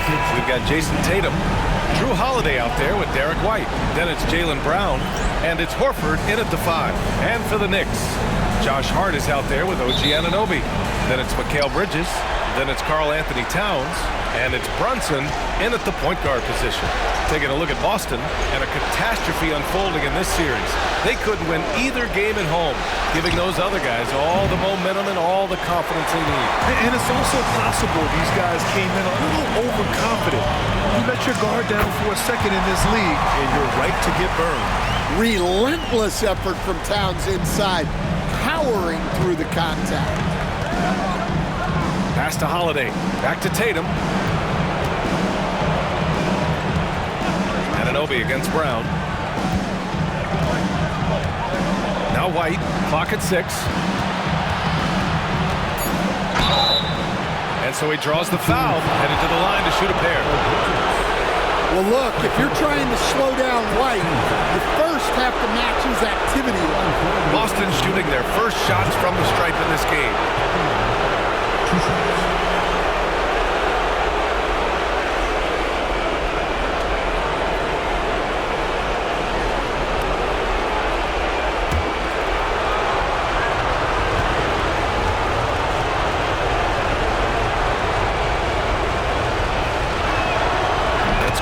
We've got Jason Tatum, Drew Holiday out there with Derek White. Then it's Jaylen Brown, and it's Horford in at the 5. And for the Knicks, Josh Hart is out there with OG Anunoby. Then it's Mikal Bridges. Then it's Karl Anthony Towns. And it's Brunson in at the point guard position. Taking a look at Boston, and a catastrophe unfolding in this series. They couldn't win either game at home, giving those other guys all the momentum and all the confidence they need. And it's also possible these guys came in a little overconfident. You let your guard down for a second in this league, and you're right to get burned. Relentless effort from Towns inside, powering through the contact. Pass to Holiday, back to Tatum. Anunoby against Brown. Now White, clock at 6. And so he draws the foul, headed to the line to shoot a pair. Well, look, if you're trying to slow down White, you first have to match his activity level. Boston shooting their first shots from the stripe in this game.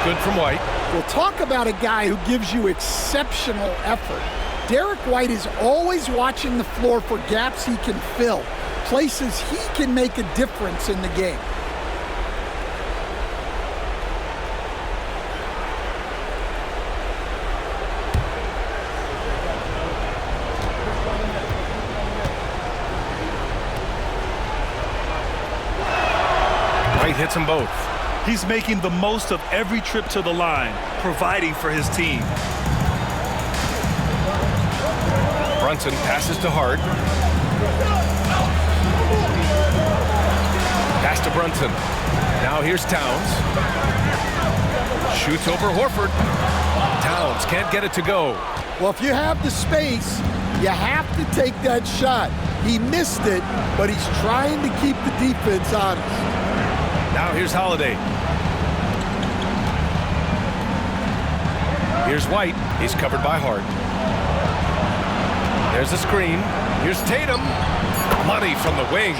Good from White. We'll talk about a guy who gives you exceptional effort. Derek White is always watching the floor for gaps he can fill, places he can make a difference in the game. White hits them both. He's making the most of every trip to the line, providing for his team. Brunson passes to Hart. Pass to Brunson. Now here's Towns. Shoots over Horford. Towns can't get it to go. Well, if you have the space, you have to take that shot. He missed it, but he's trying to keep the defense honest. Now here's Holiday. Here's White. He's covered by Hart. There's a screen. Here's Tatum. Money from the wing.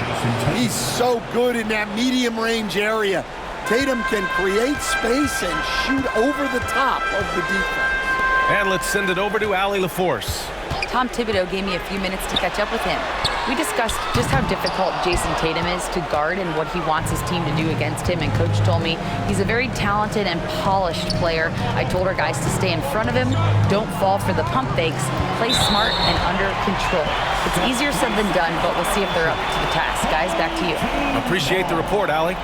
He's so good in that medium range area. Tatum can create space and shoot over the top of the defense. And let's send it over to Allie LaForce. Tom Thibodeau gave me a few minutes to catch up with him. We discussed just how difficult Jason Tatum is to guard and what he wants his team to do against him, and Coach told me he's a very talented and polished player. I told our guys to stay in front of him, don't fall for the pump fakes, play smart and under control. It's easier said than done, but we'll see if they're up to the task. Guys, back to you. Appreciate the report, Allie.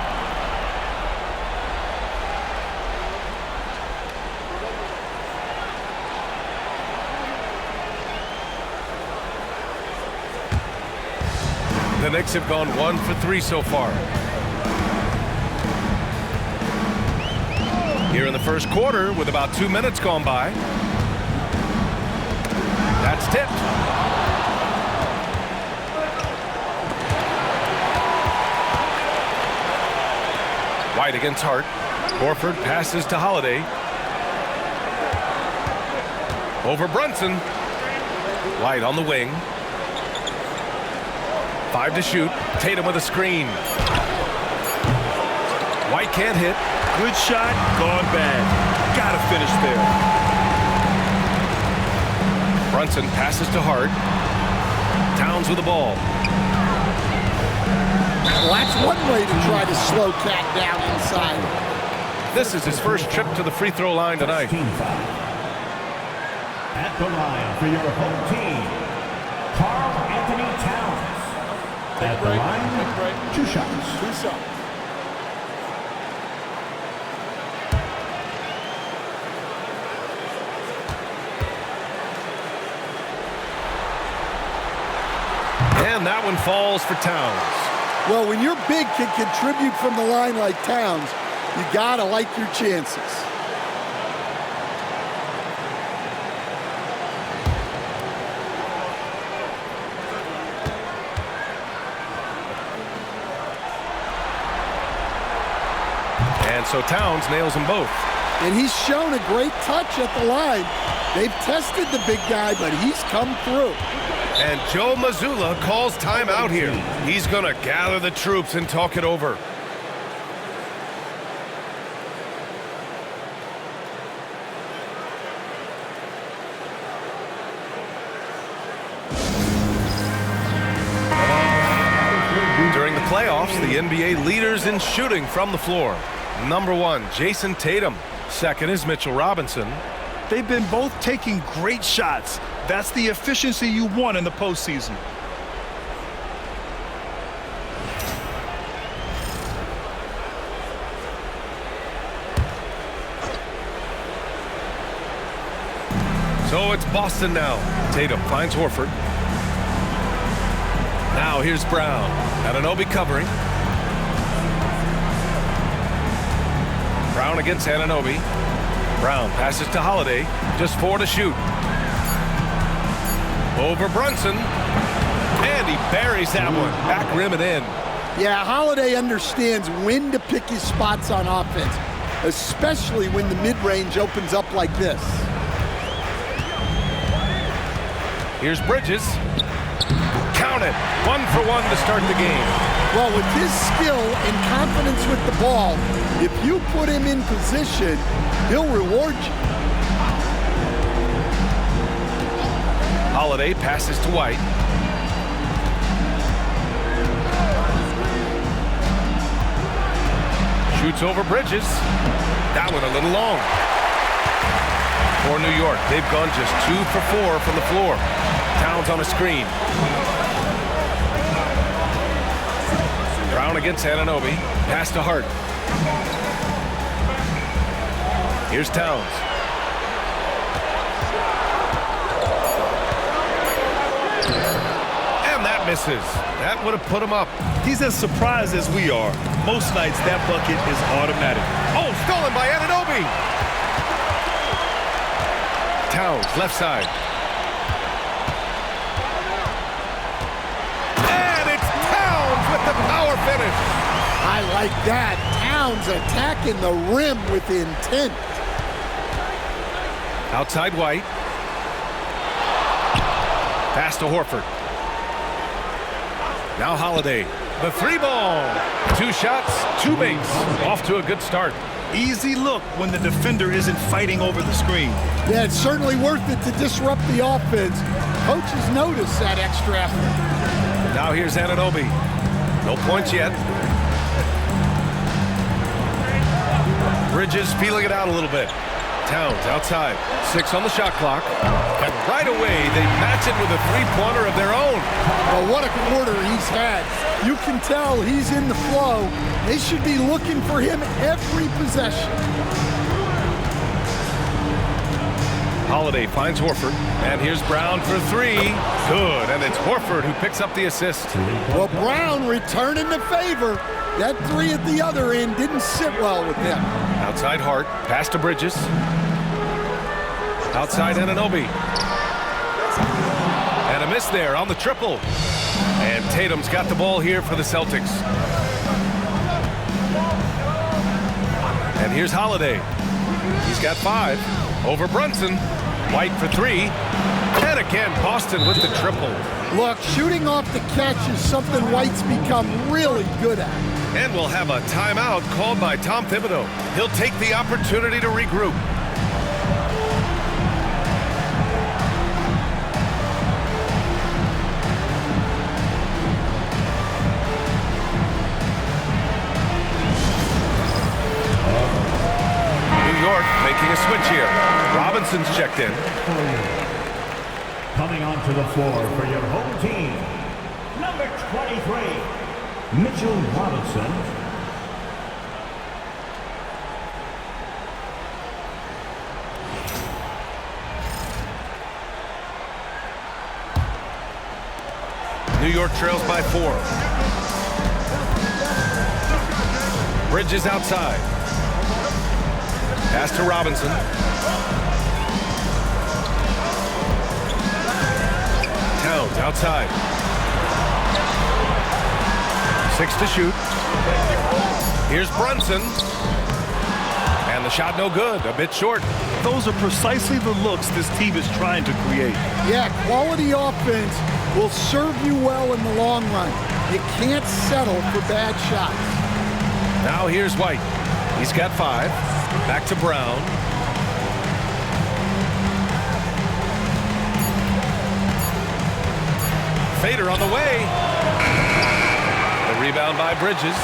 The Knicks have gone 1 for 3 so far. Here in the first quarter, with about 2 minutes gone by. That's tipped. White against Hart. Horford passes to Holiday. Over Brunson. White on the wing. 5 to shoot. Tatum with a screen. White can't hit. Good shot, gone bad. Gotta finish there. Brunson passes to Hart. Towns with the ball. Well, that's one way to try to slow Cat down inside. This is his first trip to the free throw line tonight. At the line for your home team, Karl Anthony Towns. At the line, 2 shots. 2 shots. And that one falls for Towns. Well, when your big can contribute from the line like Towns, you gotta like your chances. And so Towns nails them both. And he's shown a great touch at the line. They've tested the big guy, but he's come through. And Joe Mazzulla calls timeout here. He's going to gather the troops and talk it over. During the playoffs, the NBA leaders in shooting from the floor. Number 1, Jason Tatum. Second is Mitchell Robinson. They've been both taking great shots. That's the efficiency you want in the postseason. So it's Boston now. Tatum finds Horford. Now here's Brown. Anunoby covering. Brown against Anunoby. Brown passes to Holiday. Just 4 to shoot. Over Brunson. And he buries that one. Back rim and in. Yeah, Holiday understands when to pick his spots on offense, especially when the mid-range opens up like this. Here's Bridges. Count it. 1 for 1 to start the game. Well, with his skill and confidence with the ball, if you put him in position, he'll reward you. Holiday passes to White. Shoots over Bridges. That one a little long. For New York, they've gone just 2 for 4 from the floor. Towns on a screen. Brown against Anunoby. Pass to Hart. Here's Towns. And that misses. That would have put him up. He's as surprised as we are. Most nights, that bucket is automatic. Oh, stolen by Anunoby. Towns, left side. And it's Towns with the power finish. I like that. Towns attacking the rim with intent. Outside White. Pass to Horford. Now Holiday. The 3-ball. 2 shots, 2 makes. Off to a good start. Easy look when the defender isn't fighting over the screen. Yeah, it's certainly worth it to disrupt the offense. Coaches notice that extra effort. Now here's Anunoby. No points yet. Bridges feeling it out a little bit. Towns outside. 6 on the shot clock. And right away, they match it with a 3-pointer of their own. Well, what a quarter he's had. You can tell he's in the flow. They should be looking for him every possession. Holiday finds Horford. And here's Brown for 3. Good. And it's Horford who picks up the assist. Well, Brown returning the favor. That 3 at the other end didn't sit well with him. Outside Hart. Pass to Bridges. Outside Anunoby. And a miss there on the triple. And Tatum's got the ball here for the Celtics. And here's Holiday. He's got 5. Over Brunson. White for 3. And again, Boston with the triple. Look, shooting off the catch is something White's become really good at. And we'll have a timeout called by Tom Thibodeau. He'll take the opportunity to regroup. New York making a switch here. Robinson's checked in. Coming onto the floor for your home team, number 23, Mitchell Robinson. New York trails by 4. Bridges outside. Pass to Robinson. Towns outside. 6 to shoot. Here's Brunson. shot no good, a bit short. Those are precisely the looks this team is trying to create. Yeah, quality offense will serve you well in the long run. You can't settle for bad shots. Now here's White. He's got 5. Back to Brown. Fader on the way. The rebound by Bridges.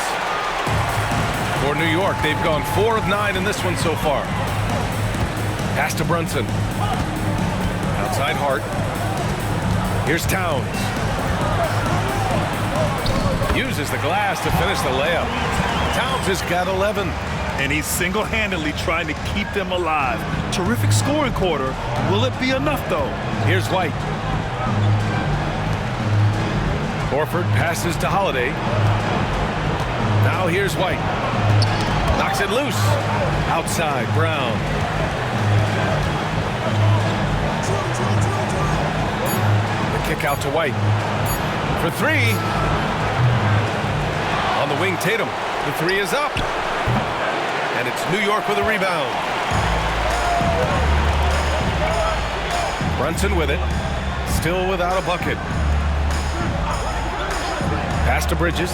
For New York, they've gone 4 of 9 in this one so far. Pass to Brunson. Outside Hart. Here's Towns. Uses the glass to finish the layup. Towns has got 11. And he's single-handedly trying to keep them alive. Terrific scoring quarter. Will it be enough, though? Here's White. Horford passes to Holiday. Now here's White. Knocks it loose. Outside, Brown. The kick out to White. For 3. On the wing, Tatum. The 3 is up. And it's New York with a rebound. Brunson with it. Still without a bucket. Pass to Bridges.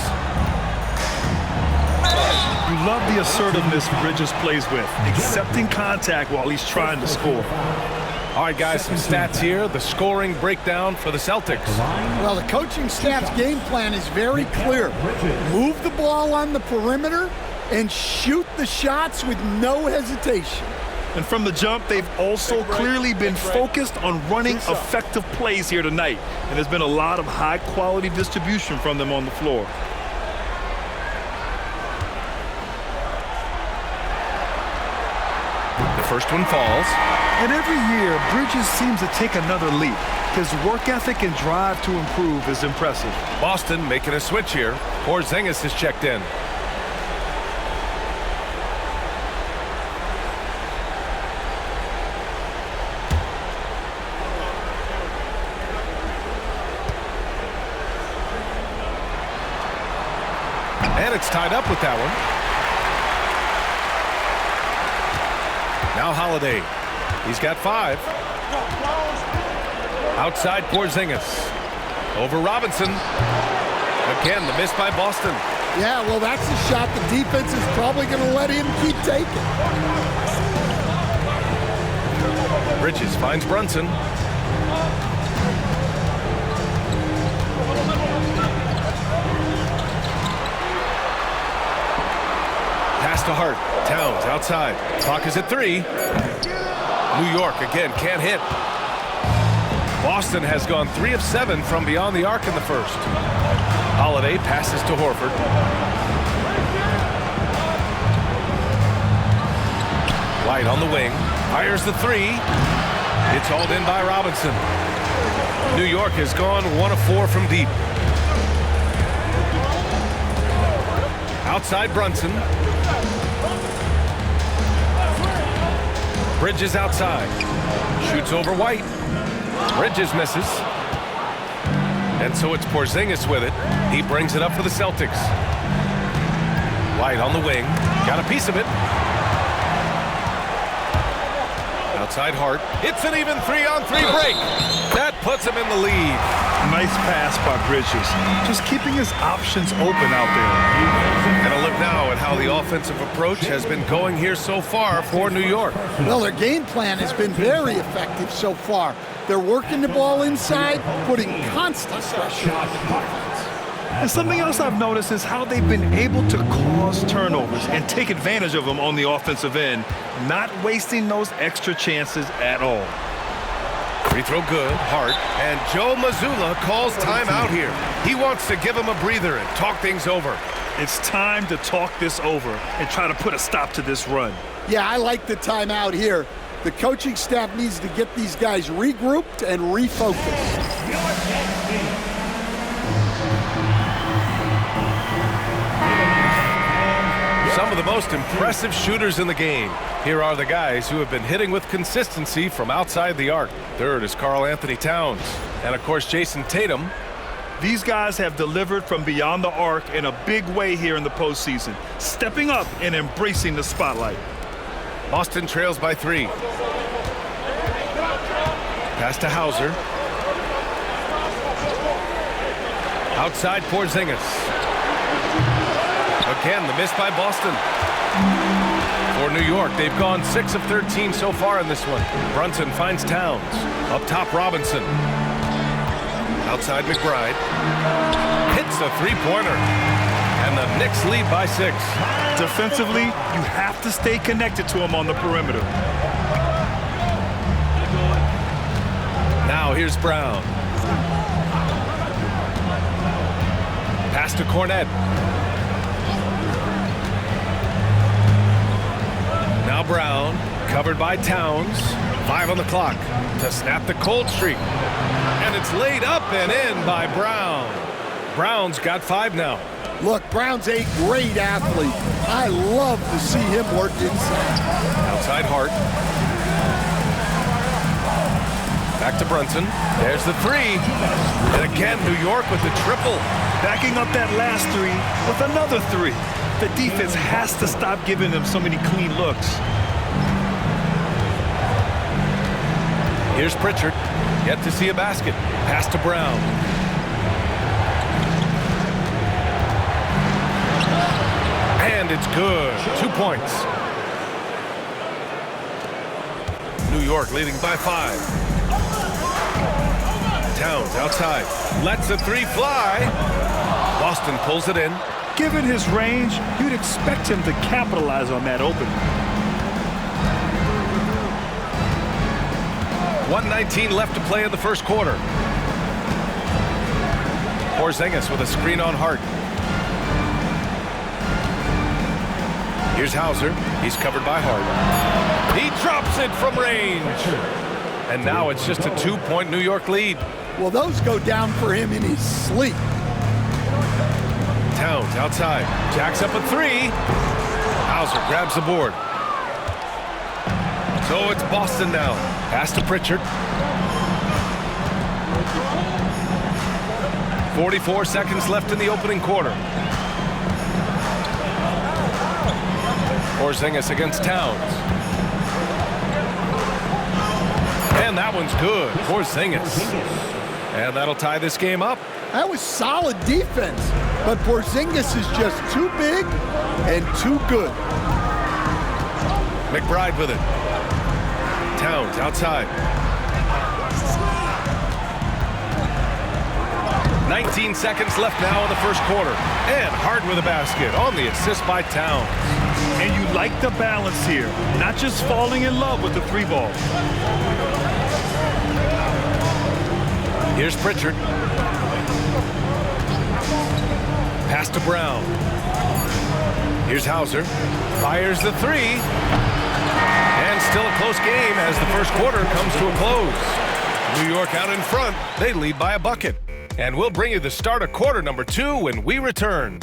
You love the assertiveness Bridges plays with, accepting contact while he's trying to score. All right, guys, some stats here. The scoring breakdown for the Celtics. Well, the coaching staff's game plan is very clear. Move the ball on the perimeter and shoot the shots with no hesitation. And from the jump, they've also clearly been focused on running effective plays here tonight. And there's been a lot of high-quality distribution from them on the floor. The first one falls. And every year, Bridges seems to take another leap. His work ethic and drive to improve is impressive. Boston making a switch here. Porzingis has checked in. And it's tied up with that one. Now Holiday. He's got 5. Outside Porzingis. Over Robinson. Again, the miss by Boston. Yeah, well, that's a shot the defense is probably going to let him keep taking. Bridges finds Brunson. Pass to Hart. Towns outside. Clock is at 3. New York again can't hit. Boston has gone 3 of 7 from beyond the arc in the first. Holiday passes to Horford. White on the wing. Fires the 3. It's hauled in by Robinson. New York has gone 1 of 4 from deep. Outside Brunson. Bridges outside. Shoots over White. Bridges misses. And so it's Porzingis with it. He brings it up for the Celtics. White on the wing. Got a piece of it. Outside Hart. It's an even 3-on-3 break. That puts him in the lead. Nice pass by Bridges. Just keeping his options open out there. And a look now at how the offensive approach has been going here so far for New York. Well, their game plan has been very effective so far. They're working the ball inside, putting constant pressure on the defense. And something else I've noticed is how they've been able to cause turnovers and take advantage of them on the offensive end, not wasting those extra chances at all. Free throw good, Hart, and Joe Mazzulla calls timeout here. He wants to give him a breather and talk things over. It's time to talk this over and try to put a stop to this run. Yeah, I like the timeout here. The coaching staff needs to get these guys regrouped and refocused. Some of the most impressive shooters in the game. Here are the guys who have been hitting with consistency from outside the arc. Third is Karl Anthony Towns. And, of course, Jason Tatum. These guys have delivered from beyond the arc in a big way here in the postseason, stepping up and embracing the spotlight. Boston trails by 3. Pass to Hauser. Outside Porzingis. Again, the miss by Boston. For New York, they've gone 6 of 13 so far in this one. Brunson finds Towns. Up top, Robinson. Outside McBride. Hits a three-pointer. And the Knicks lead by 6. Defensively, you have to stay connected to him on the perimeter. Now here's Brown. Pass to Cornette. Now Brown, covered by Towns. 5 on the clock to snap the cold streak. And it's laid up and in by Brown. Brown's got 5 now. Look, Brown's a great athlete. I love to see him work inside. Outside Hart. Back to Brunson. There's the 3. And again, New York with the triple. Backing up that last 3 with another 3. The defense has to stop giving them so many clean looks. Here's Pritchard. Yet to see a basket. Pass to Brown. And it's good. 2 points. New York leading by 5. Towns outside. Lets a 3 fly. Boston pulls it in. Given his range, you'd expect him to capitalize on that opening. 1:19 left to play in the first quarter. Porzingis with a screen on Hart. Here's Hauser. He's covered by Hart. He drops it from range. And now it's just a 2-point New York lead. Well, those go down for him in his sleep. Towns outside. Jacks up a 3. Hauser grabs the board. So it's Boston now. Pass to Pritchard. 44 seconds left in the opening quarter. Porzingis against Towns. And that one's good. Porzingis. And that'll tie this game up. That was solid defense, but Porzingis is just too big and too good. McBride with it. Towns outside. 19 seconds left now in the first quarter. And Hart with a basket on the assist by Towns. And you like the balance here, not just falling in love with the 3 ball. Here's Pritchard. Pass to Brown. Here's Hauser. Fires the 3. And still a close game as the first quarter comes to a close. New York out in front. They lead by a bucket. And we'll bring you the start of quarter number 2 when we return.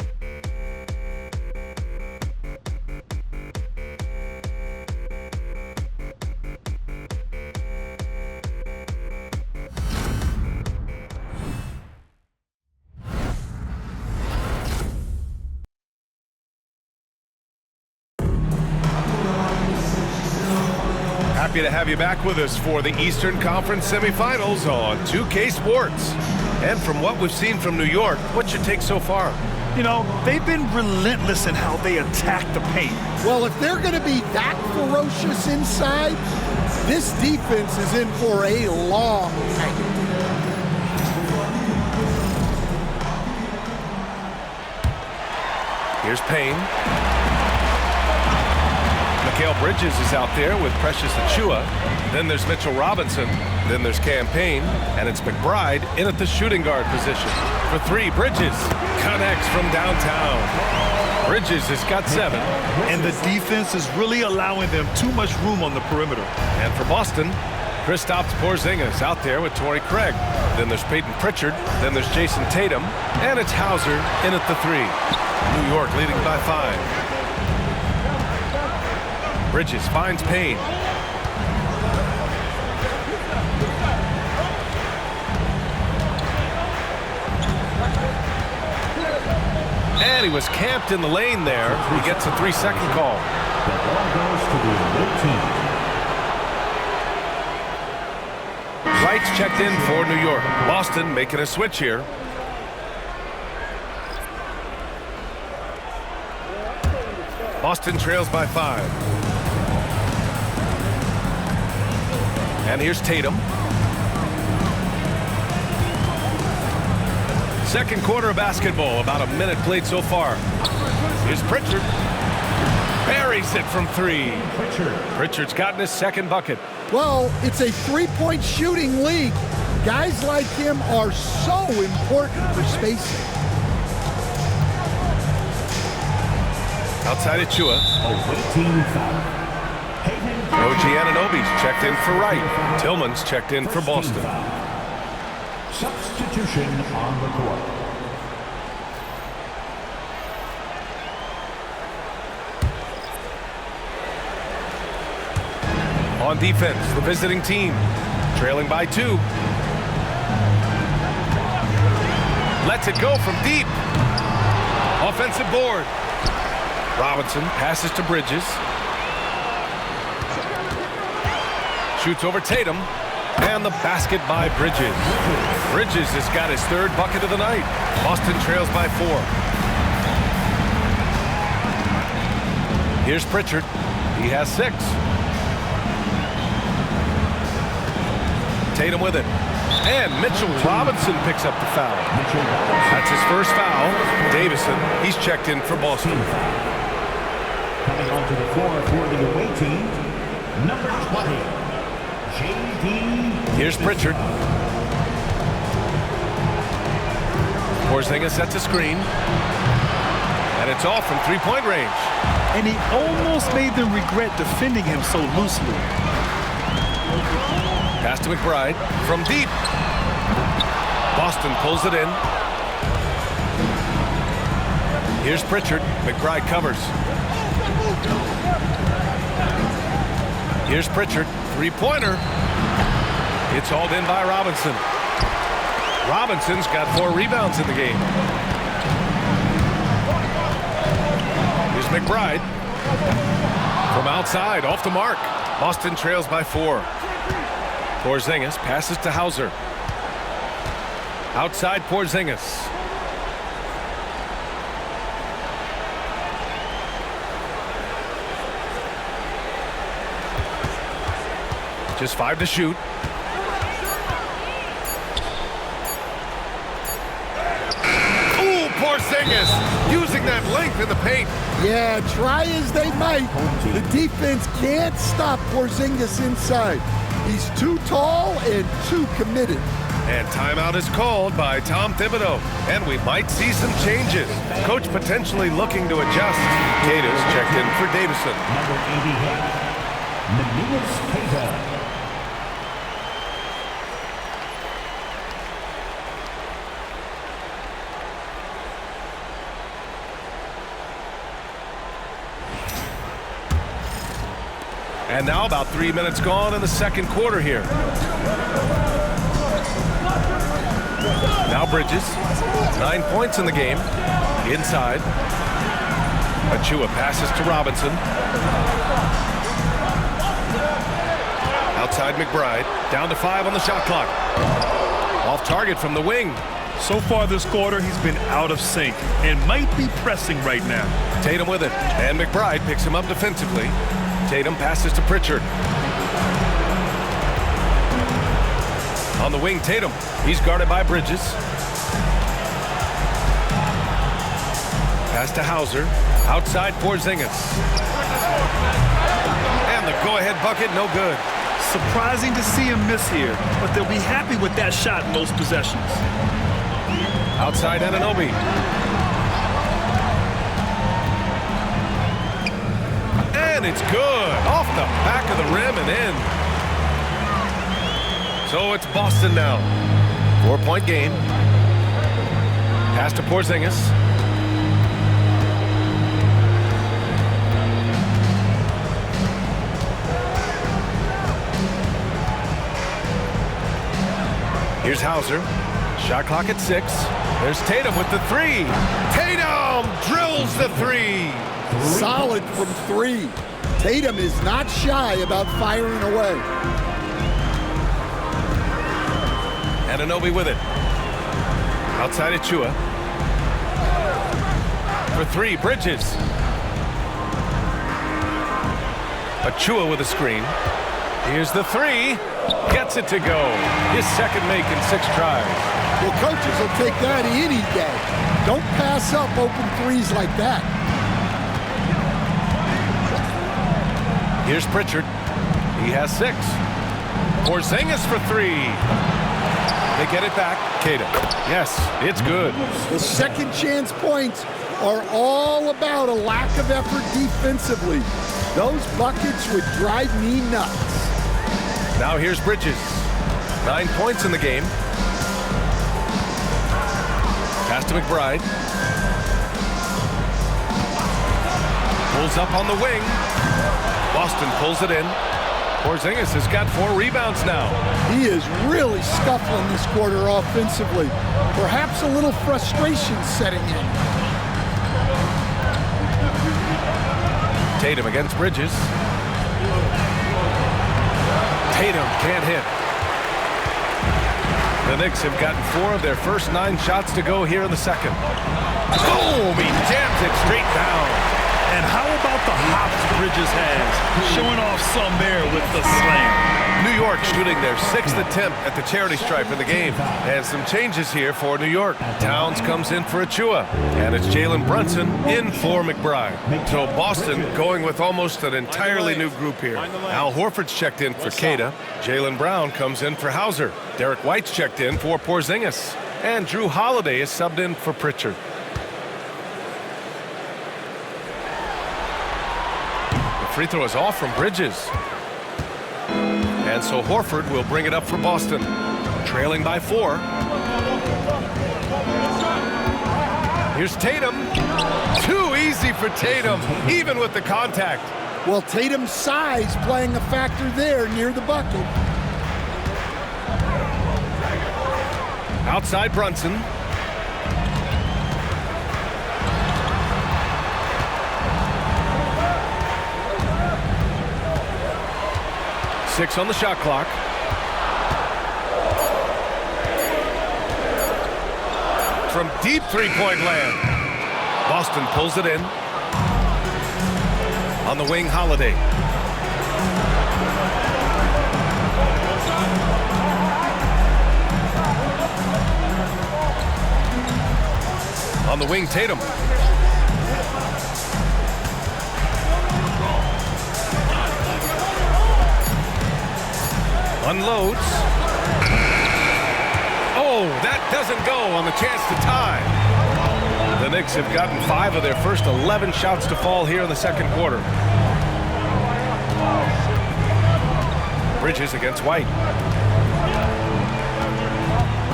Happy to have you back with us for the Eastern Conference semifinals on 2K Sports. And from what we've seen from New York, what's your take so far? You know, they've been relentless in how they attack the paint. Well, if they're going to be that ferocious inside, this defense is in for a long night. Here's Payne. Mikal Bridges is out there with Precious Achiuwa. Then there's Mitchell Robinson. Then there's Campaign. And it's McBride in at the shooting guard position. For 3, Bridges connects from downtown. Bridges has got 7. And the defense is really allowing them too much room on the perimeter. And for Boston, Kristaps Porzingis out there with Torrey Craig. Then there's Peyton Pritchard. Then there's Jason Tatum. And it's Hauser in at the 3. New York leading by 5. Bridges finds Payne. And he was camped in the lane there. He gets a 3-second call. The ball goes to the red team. Wright's checked in for New York. Boston making a switch here. Boston trails by 5. And here's Tatum. Second quarter of basketball, about a minute played so far. Here's Pritchard. Buries it from 3. Pritchard's gotten his second bucket. Well, it's a three-point shooting league. Guys like him are so important for spacing. Outside Achua. Awaiting foul. OG Anunoby's checked in for Wright. Tillman's checked in for Boston. Substitution on the court. On defense, the visiting team, trailing by 2. Lets it go from deep. Offensive board. Robinson passes to Bridges. Shoots over Tatum. And the basket by Bridges. Bridges has got his third bucket of the night. Boston trails by 4. Here's Pritchard. He has 6. Tatum with it. And Mitchell Robinson picks up the foul. That's his first foul. Davison, he's checked in for Boston. Coming onto the floor for the away team, number 20. Here's Pritchard. Porzingis sets a screen. And it's all from three-point range. And he almost made them regret defending him so loosely. Pass to McBride from deep. Boston pulls it in. Here's Pritchard. McBride covers. Here's Pritchard. Three-pointer. It's hauled in by Robinson. Robinson's got 4 rebounds in the game. Here's McBride. From outside, off the mark. Boston trails by 4. Porzingis passes to Hauser. Outside Porzingis. Just 5 to shoot. Ooh, Porzingis using that length in the paint. Yeah, try as they might, the defense can't stop Porzingis inside. He's too tall and too committed. And timeout is called by Tom Thibodeau. And we might see some changes. Coach potentially looking to adjust. Cato's checked in for Davison. Number 88, Memphis Grizzlies. And now about 3 minutes gone in the second quarter here. Now Bridges. 9 points in the game. Inside. Achua passes to Robinson. Outside McBride. Down to 5 on the shot clock. Off target from the wing. So far this quarter, he's been out of sync and might be pressing right now. Tatum with it. And McBride picks him up defensively. Tatum passes to Pritchard. On the wing, Tatum. He's guarded by Bridges. Pass to Hauser. Outside Porzingis. And the go-ahead bucket, no good. Surprising to see him miss here, but they'll be happy with that shot in most possessions. Outside Anunoby. And it's good. Off the back of the rim and in. So it's Boston now. 4-point game. Pass to Porzingis. Here's Hauser. Shot clock at 6. There's Tatum with the 3. Tatum drills the 3. Solid from 3. Tatum is not shy about firing away. Anunoby with it. Outside Achua. For three, Bridges. Achua with a screen. Here's the three. Gets it to go. His second make in 6 tries. Well, coaches will take that any day. Don't pass up open threes like that. Here's Pritchard. He has 6. Porzingis for 3. They get it back. Cada. Yes, it's good. The second chance points are all about a lack of effort defensively. Those buckets would drive me nuts. Now here's Bridges. 9 points in the game. Pass to McBride. Pulls up on the wing. Boston pulls it in. Porzingis has got 4 rebounds now. He is really scuffling this quarter offensively. Perhaps a little frustration setting in. Tatum against Bridges. Tatum can't hit. The Knicks have gotten 4 of their first 9 shots to go here in the second. Boom! He jams it straight down. And how about the hops Bridges has? Showing off some there with the slam. New York shooting their 6th attempt at the charity stripe in the game. And some changes here for New York. Towns comes in for Achua. And it's Jalen Brunson in for McBride. So Boston going with almost an entirely new group here. Al Horford's checked in for Cada. Jaylen Brown comes in for Hauser. Derek White's checked in for Porzingis. And Drew Holiday is subbed in for Pritchard. Free throw is off from Bridges. And so Horford will bring it up for Boston. Trailing by 4. Here's Tatum. Too easy for Tatum, even with the contact. Well, Tatum's size playing a factor there near the bucket. Outside Brunson. Six on the shot clock. From deep three-point land. Boston pulls it in. On the wing, Holiday. On the wing, Tatum. Unloads. Oh, that doesn't go on the chance to tie. The Knicks have gotten 5 of their first 11 shots to fall here in the second quarter. Bridges against White.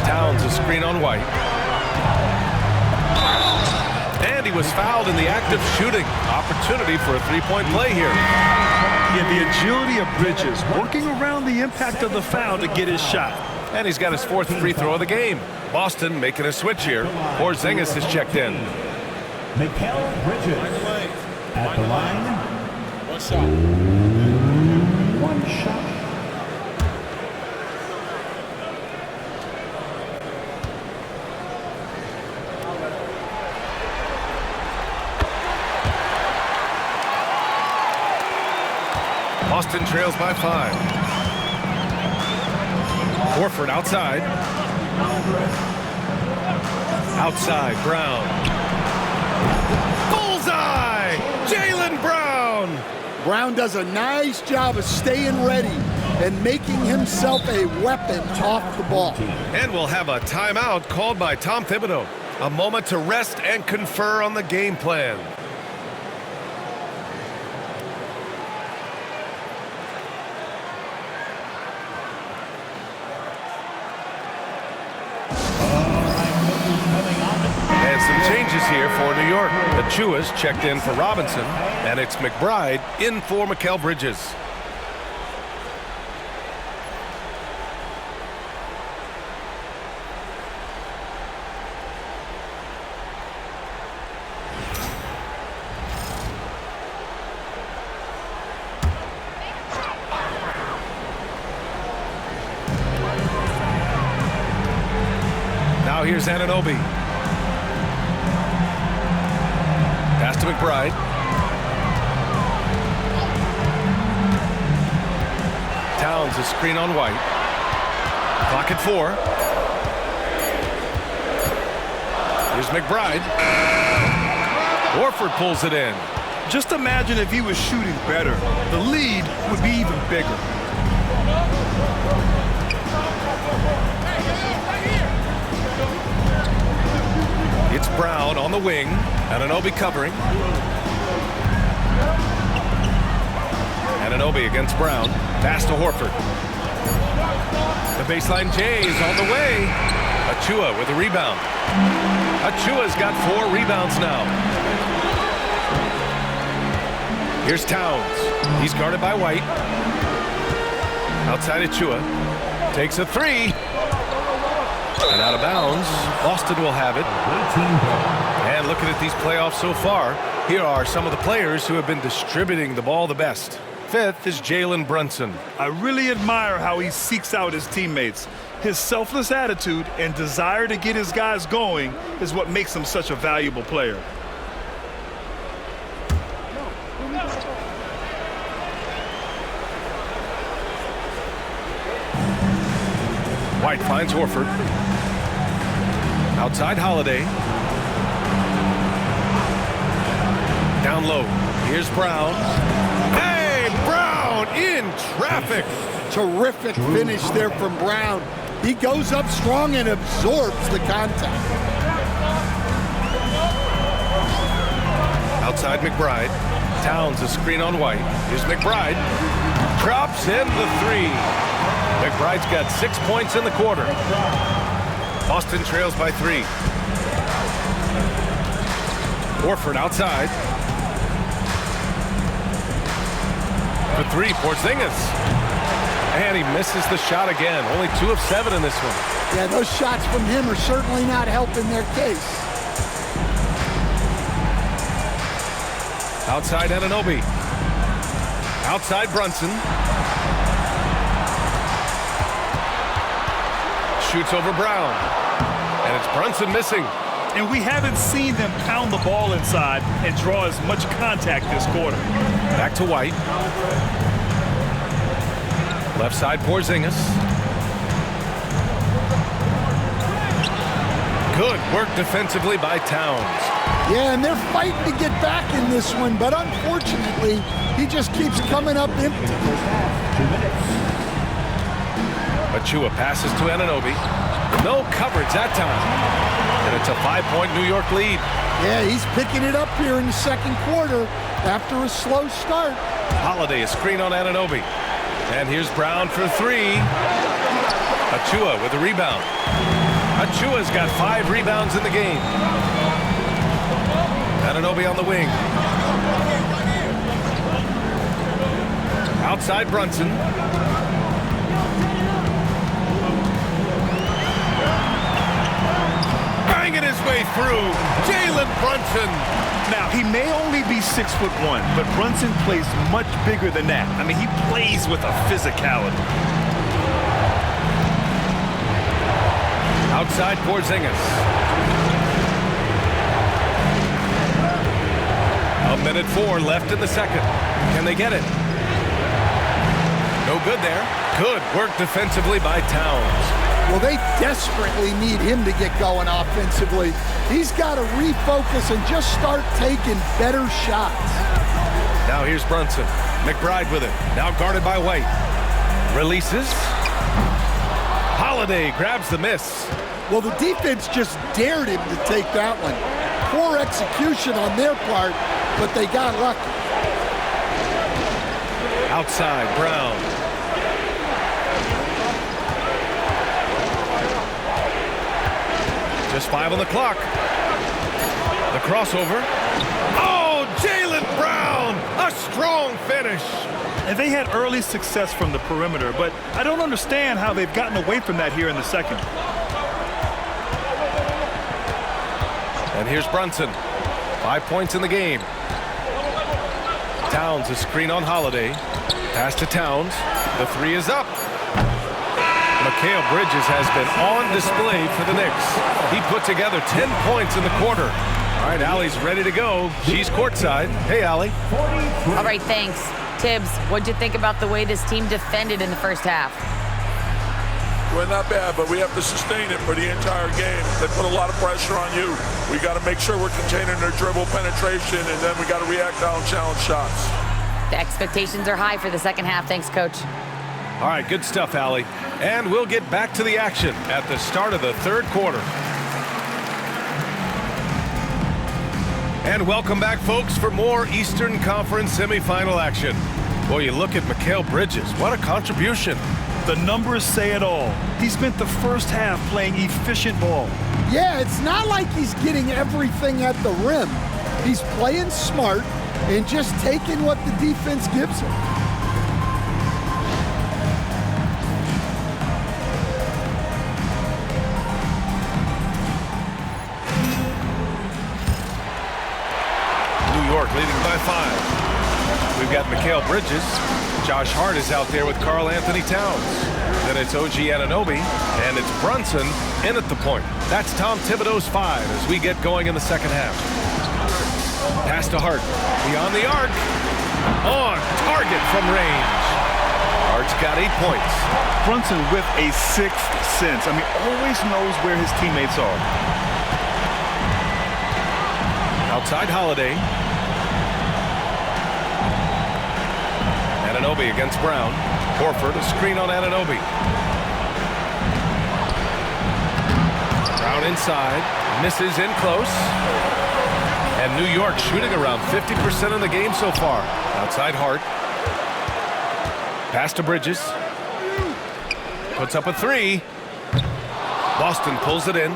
Towns a screen on White. And he was fouled in the act of shooting. Opportunity for a 3-point play here. Yeah, the agility of Bridges, working around the impact of the foul to get his shot. And he's got his 4th free throw of the game. Boston making a switch here. Porzingis is checked in. Mikal Bridges at the line. 1 shot. 1 shot. Boston trails by 5. Horford outside. Outside, Brown. Bullseye! Jaylen Brown! Brown does a nice job of staying ready and making himself a weapon off the ball. And we'll have a timeout called by Tom Thibodeau. A moment to rest and confer on the game plan. Changes here for New York. Achua's checked in for Robinson, and it's McBride in for Mikal Bridges. Now here's Anunoby. Pass to McBride. Towns a screen on White. Clock at 4. Here's McBride. Horford pulls it in. Just imagine if he was shooting better. The lead would be even bigger. It's Brown on the wing. Anunoby covering. Anunoby against Brown. Pass to Horford. The baseline J is on the way. Achua with a rebound. Achua's got 4 rebounds now. Here's Towns. He's guarded by White. Outside Achua. Takes a 3. And out of bounds. Boston will have it. And looking at these playoffs so far, here are some of the players who have been distributing the ball the best. 5th is Jalen Brunson. I really admire how he seeks out his teammates. His selfless attitude and desire to get his guys going is what makes him such a valuable player. White finds Horford. Outside Holiday. Down low. Here's Brown. Hey, Brown in traffic. Terrific finish there from Brown. He goes up strong and absorbs the contact. Outside McBride. Towns a screen on White. Here's McBride. Drops in the 3. McBride's got 6 points in the quarter. Boston trails by 3. Horford outside. For 3, Porzingis. And he misses the shot again. Only 2 of 7 in this one. Yeah, those shots from him are certainly not helping their case. Outside Anunoby. Outside Brunson. Shoots over Brown. And it's Brunson missing. And we haven't seen them pound the ball inside and draw as much contact this quarter. Back to White. Left side Porzingis. Good work defensively by Towns. Yeah, and they're fighting to get back in this one, but unfortunately, he just keeps coming up empty. Achua passes to Anunoby. No coverage that time. And it's a 5-point New York lead. Yeah, he's picking it up here in the second quarter after a slow start. Holiday, a screen on Anunoby. And here's Brown for 3. Achua with a rebound. Achua's got 5 rebounds in the game. Anunoby on the wing. Outside Brunson. Banging his way through. Jalen Brunson. Now, he may only be 6'1", but Brunson plays much bigger than that. I mean, he plays with a physicality. Outside Porzingis. A minute 4 left in the second. Can they get it? No good there. Good work defensively by Towns. Well, they desperately need him to get going offensively. He's got to refocus and just start taking better shots. Now here's Brunson. McBride with it. Now guarded by White. Releases. Holiday grabs the miss. Well, the defense just dared him to take that one. Poor execution on their part, but they got lucky. Outside, Brown. Just 5 on the clock. The crossover. Oh, Jalen Brown! A strong finish. And they had early success from the perimeter, but I don't understand how they've gotten away from that here in the second. And here's Brunson. 5 points in the game. Towns, a screen on Holiday. Pass to Towns. The 3 is up. Mikal Bridges has been on display for the Knicks. He put together 10 points in the quarter. All right, Allie's ready to go. She's courtside. Hey, Allie. All right, thanks. Tibbs, what'd you think about the way this team defended in the first half? Well, not bad, but we have to sustain it for the entire game. They put a lot of pressure on you. We got to make sure we're containing their dribble penetration, and then we got to react down challenge shots. The expectations are high for the second half. Thanks, Coach. All right, good stuff, Allie. And we'll get back to the action at the start of the third quarter. And welcome back, folks, for more Eastern Conference semifinal action. Boy, you look at Mikal Bridges. What a contribution. The numbers say it all. He spent the first half playing efficient ball. Yeah, it's not like he's getting everything at the rim. He's playing smart and just taking what the defense gives him. New York leading by 5. We've got Mikal Bridges. Josh Hart is out there with Karl Anthony Towns. Then it's OG Anunoby, and it's Brunson in at the point. That's Tom Thibodeau's 5 as we get going in the second half. Pass to Hart. Beyond the arc. On target from range. Hart's got 8 points. Brunson with a sixth sense. I mean, always knows where his teammates are. Outside Holiday. Anunoby against Brown. Horford, a screen on Anunoby. Brown inside. Misses in close. And New York shooting around 50% in the game so far. Outside Hart. Pass to Bridges. Puts up a 3. Boston pulls it in.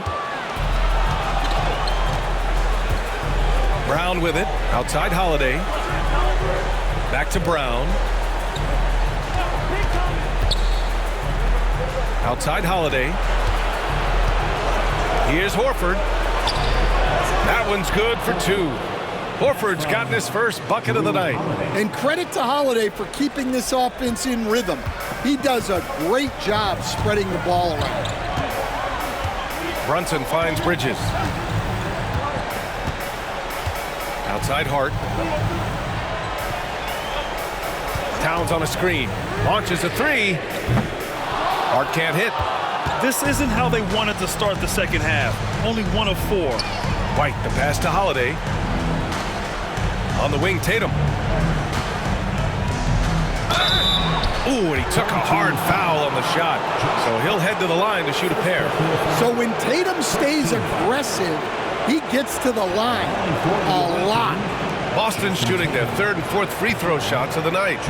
Brown with it. Outside Holiday. Back to Brown. Outside Holiday. Here's Horford. That one's good for 2. Horford's gotten his first bucket of the night. And credit to Holiday for keeping this offense in rhythm. He does a great job spreading the ball around. Brunson finds Bridges. Outside Hart. Towns on a screen. Launches a 3. Hart can't hit. This isn't how they wanted to start the second half. Only 1 of 4. White, the pass to Holiday. On the wing, Tatum. Ooh, and he took a hard foul on the shot. So he'll head to the line to shoot a pair. So when Tatum stays aggressive, he gets to the line a lot. Boston shooting their 3rd and 4th free throw shots of the night.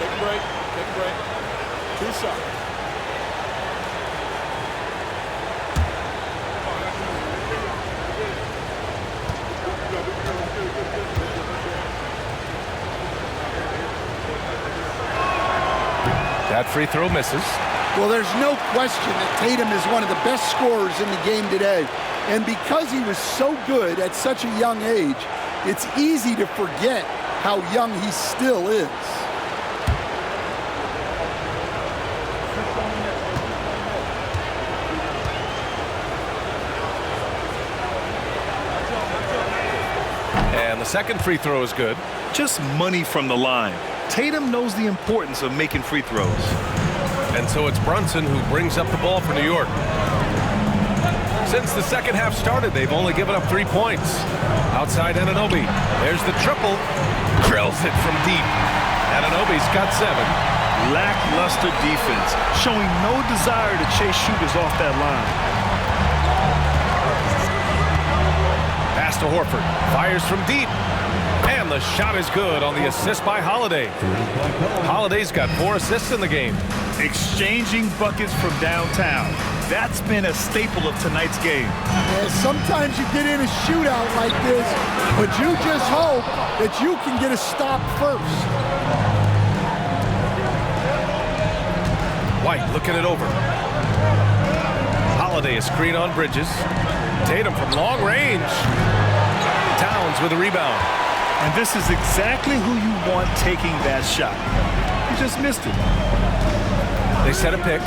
Take a break. Take a break. 2 shots. That free throw misses. Well, there's no question that Tatum is one of the best scorers in the game today. And because he was so good at such a young age, it's easy to forget how young he still is. And the second free throw is good. Just money from the line. Tatum knows the importance of making free throws. And so it's Brunson who brings up the ball for New York. Since the second half started, they've only given up 3 points. Outside Anunoby. There's the triple. Drills it from deep. Anunoby's got 7. Lackluster defense, showing no desire to chase shooters off that line. Pass to Horford. Fires from deep. And the shot is good on the assist by Holiday. Holiday's got 4 assists in the game. Exchanging buckets from downtown. That's been a staple of tonight's game. Yeah, sometimes you get in a shootout like this, but you just hope that you can get a stop first. White looking it over. Holiday a screen on Bridges. Tatum from long range. Towns with a rebound. And this is exactly who you want taking that shot. He just missed it. They set a pick.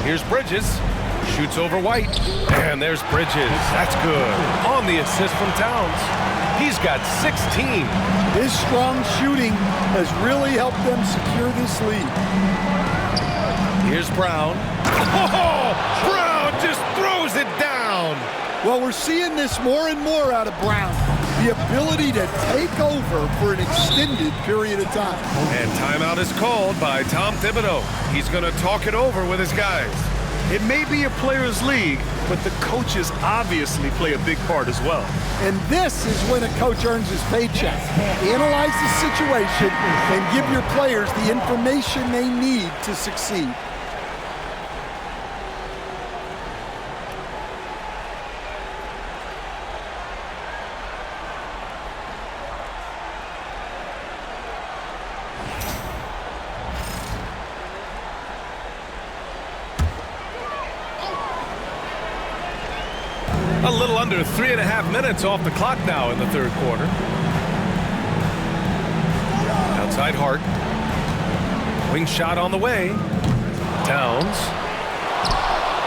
Here's Bridges. Shoots over White. And there's Bridges. That's good. On the assist from Towns. He's got 16. His strong shooting has really helped them secure this lead. Here's Brown. Oh, Brown just throws it down. Well, we're seeing this more and more out of Brown. The ability to take over for an extended period of time. And timeout is called by Tom Thibodeau. He's going to talk it over with his guys. It may be a players' league, but the coaches obviously play a big part as well. And this is when a coach earns his paycheck. Analyze the situation and give your players the information they need to succeed. A little under 3.5 minutes off the clock now in the third quarter. Outside Hart. Wing shot on the way. Towns.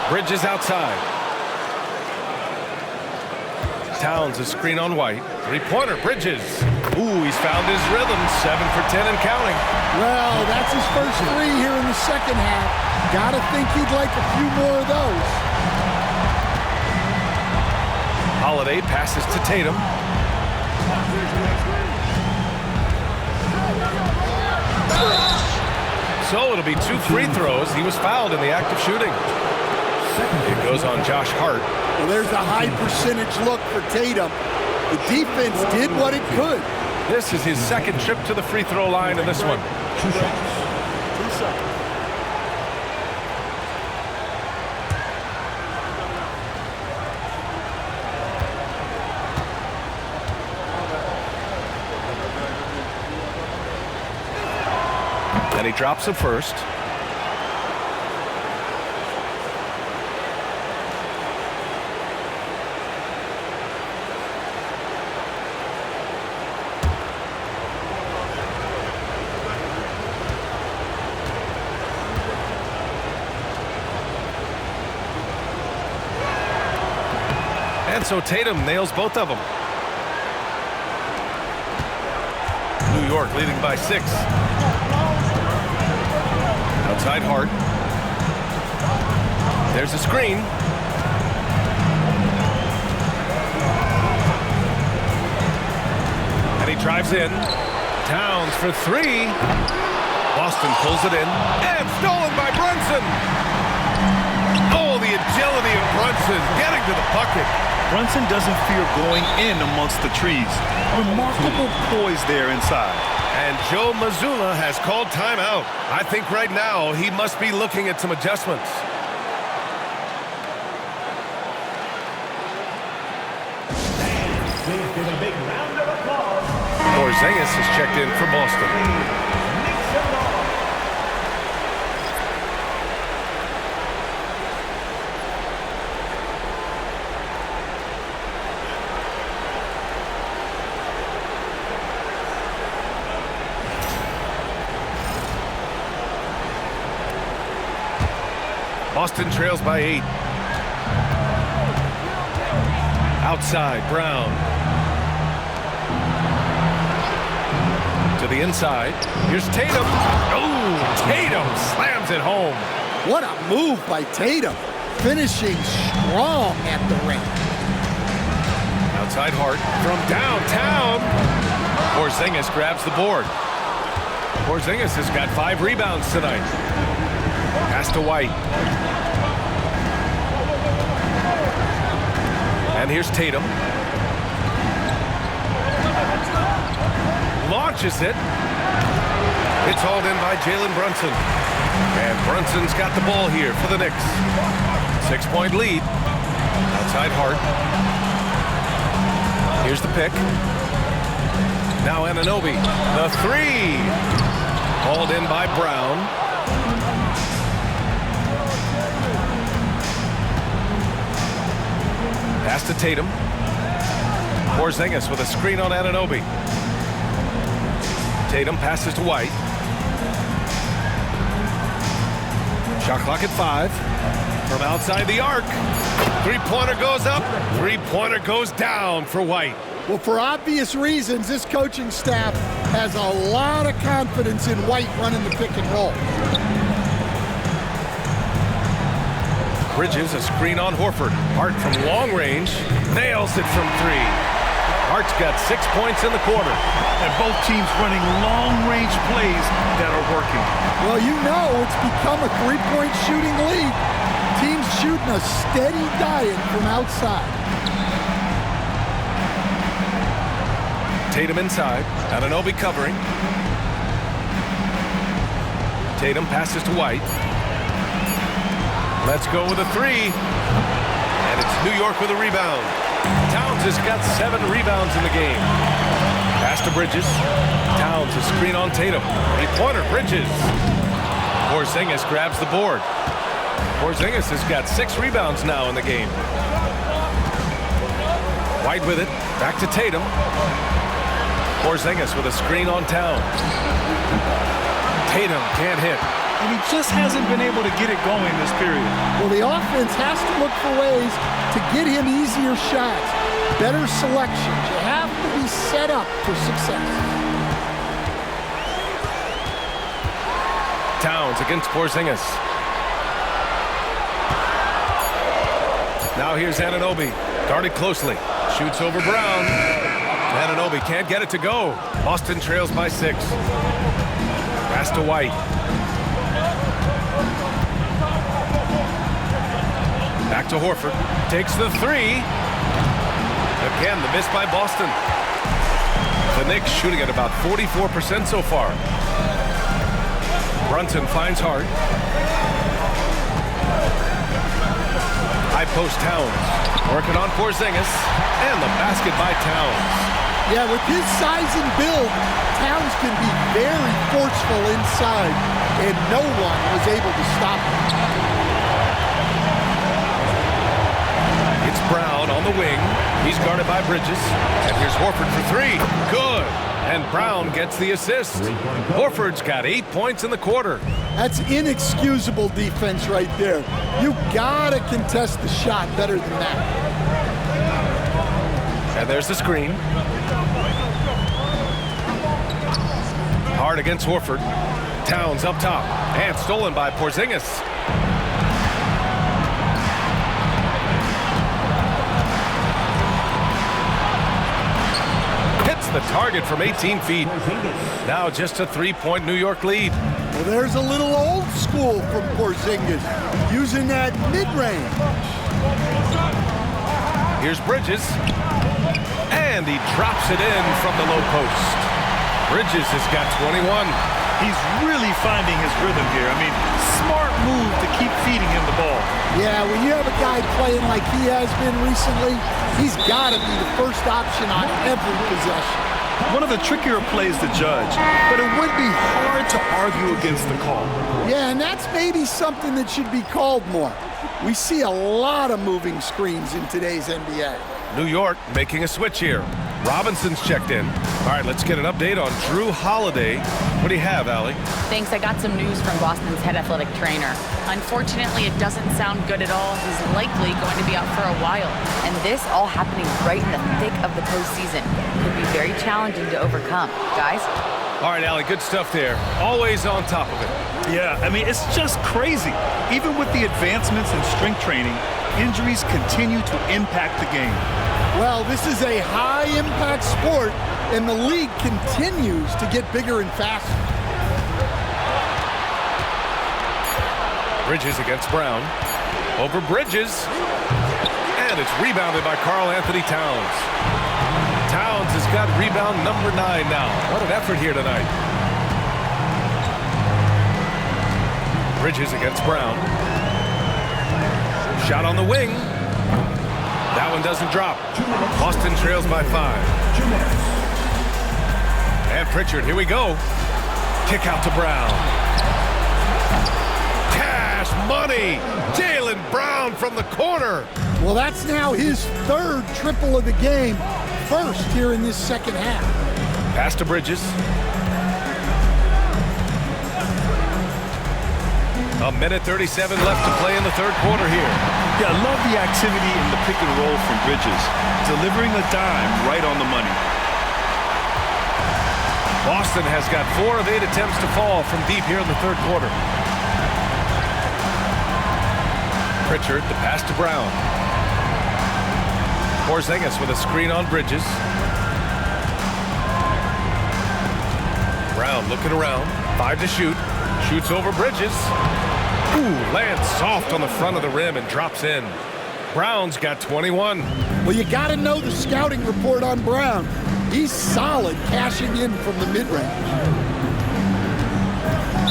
Bridges outside. Towns a screen on White. Three-pointer, Bridges. Ooh, he's found his rhythm. 7 for 10 and counting. Well, that's his first three here in the second half. Gotta think he'd like a few more of those. Holiday passes to Tatum. So it'll be 2 free throws. He was fouled in the act of shooting. It goes on Josh Hart. Well, there's a high percentage look for Tatum. The defense did what it could. This is his second trip to the free throw line in this one. 2 shots. And he drops it first. And so Tatum nails both of them. New York leading by 6. Outside Hart. There's a screen. And he drives in. Towns for 3. Boston pulls it in. And stolen by Brunson. Oh, the agility of Brunson getting to the bucket. Brunson doesn't fear going in amongst the trees. Remarkable poise there inside. And Joe Mazzulla has called timeout. I think right now he must be looking at some adjustments. Please give a big round of applause. Porzingis has checked in for Boston. Boston trails by 8. Outside, Brown. To the inside. Here's Tatum. Oh, Tatum slams it home. What a move by Tatum. Finishing strong at the rim. Outside Hart from downtown. Porzingis grabs the board. Porzingis has got 5 rebounds tonight. Pass to White. And here's Tatum. Launches it. It's hauled in by Jalen Brunson. And Brunson's got the ball here for the Knicks. 6-point lead. Outside Hart. Here's the pick. Now Anunoby. The 3. Hauled in by Brown. Pass to Tatum. Porzingis with a screen on Anunoby. Tatum passes to White. Shot clock at 5. From outside the arc. Three-pointer goes up. Three-pointer goes down for White. Well, for obvious reasons, this coaching staff has a lot of confidence in White running the pick and roll. Bridges, a screen on Horford. Hart from long range, nails it from 3. Hart's got 6 points in the quarter. And both teams running long-range plays that are working. Well, you know it's become a three-point shooting league. Teams shooting a steady diet from outside. Tatum inside. Anunoby covering. Tatum passes to White. Let's go with a 3. And it's New York with a rebound. Towns has got 7 rebounds in the game. Pass to Bridges. Towns, a screen on Tatum. Three-pointer, Bridges. Porzingis grabs the board. Porzingis has got 6 rebounds now in the game. White with it. Back to Tatum. Porzingis with a screen on Towns. Tatum can't hit. And he just hasn't been able to get it going this period. Well, the offense has to look for ways to get him easier shots, better selections. You have to be set up for success. Towns against Porzingis. Now here's Anunoby, guarded closely. Shoots over Brown. Anunoby can't get it to go. Boston trails by 6. Pass to White. Back to Horford. Takes the 3. Again, the miss by Boston. The Knicks shooting at about 44% so far. Brunson finds Hart. High post Towns. Working on Porzingis. And the basket by Towns. Yeah, with his size and build, Towns can be very forceful inside, and no one was able to stop him. It's Brown on the wing. He's guarded by Bridges. And here's Horford for 3. Good. And Brown gets the assist. Horford's got 8 points in the quarter. That's inexcusable defense right there. You gotta contest the shot better than that. And there's the screen. Hard against Horford. Towns up top. And stolen by Porzingis. Hits the target from 18 feet. Now just a 3-point New York lead. Well, there's a little old school from Porzingis, using that mid-range. Here's Bridges. And he drops it in from the low post. Bridges has got 21. He's really finding his rhythm here. I mean, smart move to keep feeding him the ball. Yeah, when you have a guy playing like he has been recently, he's got to be the first option on every possession. One of the trickier plays to judge, but it would be hard to argue against the call. Yeah, and that's maybe something that should be called more. We see a lot of moving screens in today's NBA. New York making a switch here. Robinson's checked in. All right, let's get an update on Drew Holiday. What do you have, Allie? Thanks. I got some news from Boston's head athletic trainer. Unfortunately, it doesn't sound good at all. He's likely going to be out for a while. And this all happening right in the thick of the postseason. Could be very challenging to overcome. Guys? All right, Allie, good stuff there. Always on top of it. Yeah, I mean, it's just crazy. Even with the advancements in strength training, injuries continue to impact the game. Well, this is a high-impact sport, and the league continues to get bigger and faster. Bridges against Brown. Over Bridges. And it's rebounded by Karl Anthony Towns. Towns has got rebound number 9 now. What an effort here tonight. Bridges against Brown. Shot on the wing. That one doesn't drop. Boston trails by 5. And Pritchard, here we go. Kick out to Brown. Cash money. Jaylen Brown from the corner. Well, that's now his third triple of the game, first here in this second half. Pass to Bridges. A minute 37 left to play in the third quarter here. Yeah, I love the activity in the pick and roll from Bridges, delivering a dime right on the money. Boston has got 4 of 8 attempts to fall from deep here in the third quarter. Pritchard, the pass to Brown. Porzingis with a screen on Bridges. Brown looking around, 5 to shoot. Shoots over Bridges. Ooh, lands soft on the front of the rim and drops in. Brown's got 21. Well, you got to know the scouting report on Brown. He's solid cashing in from the mid-range.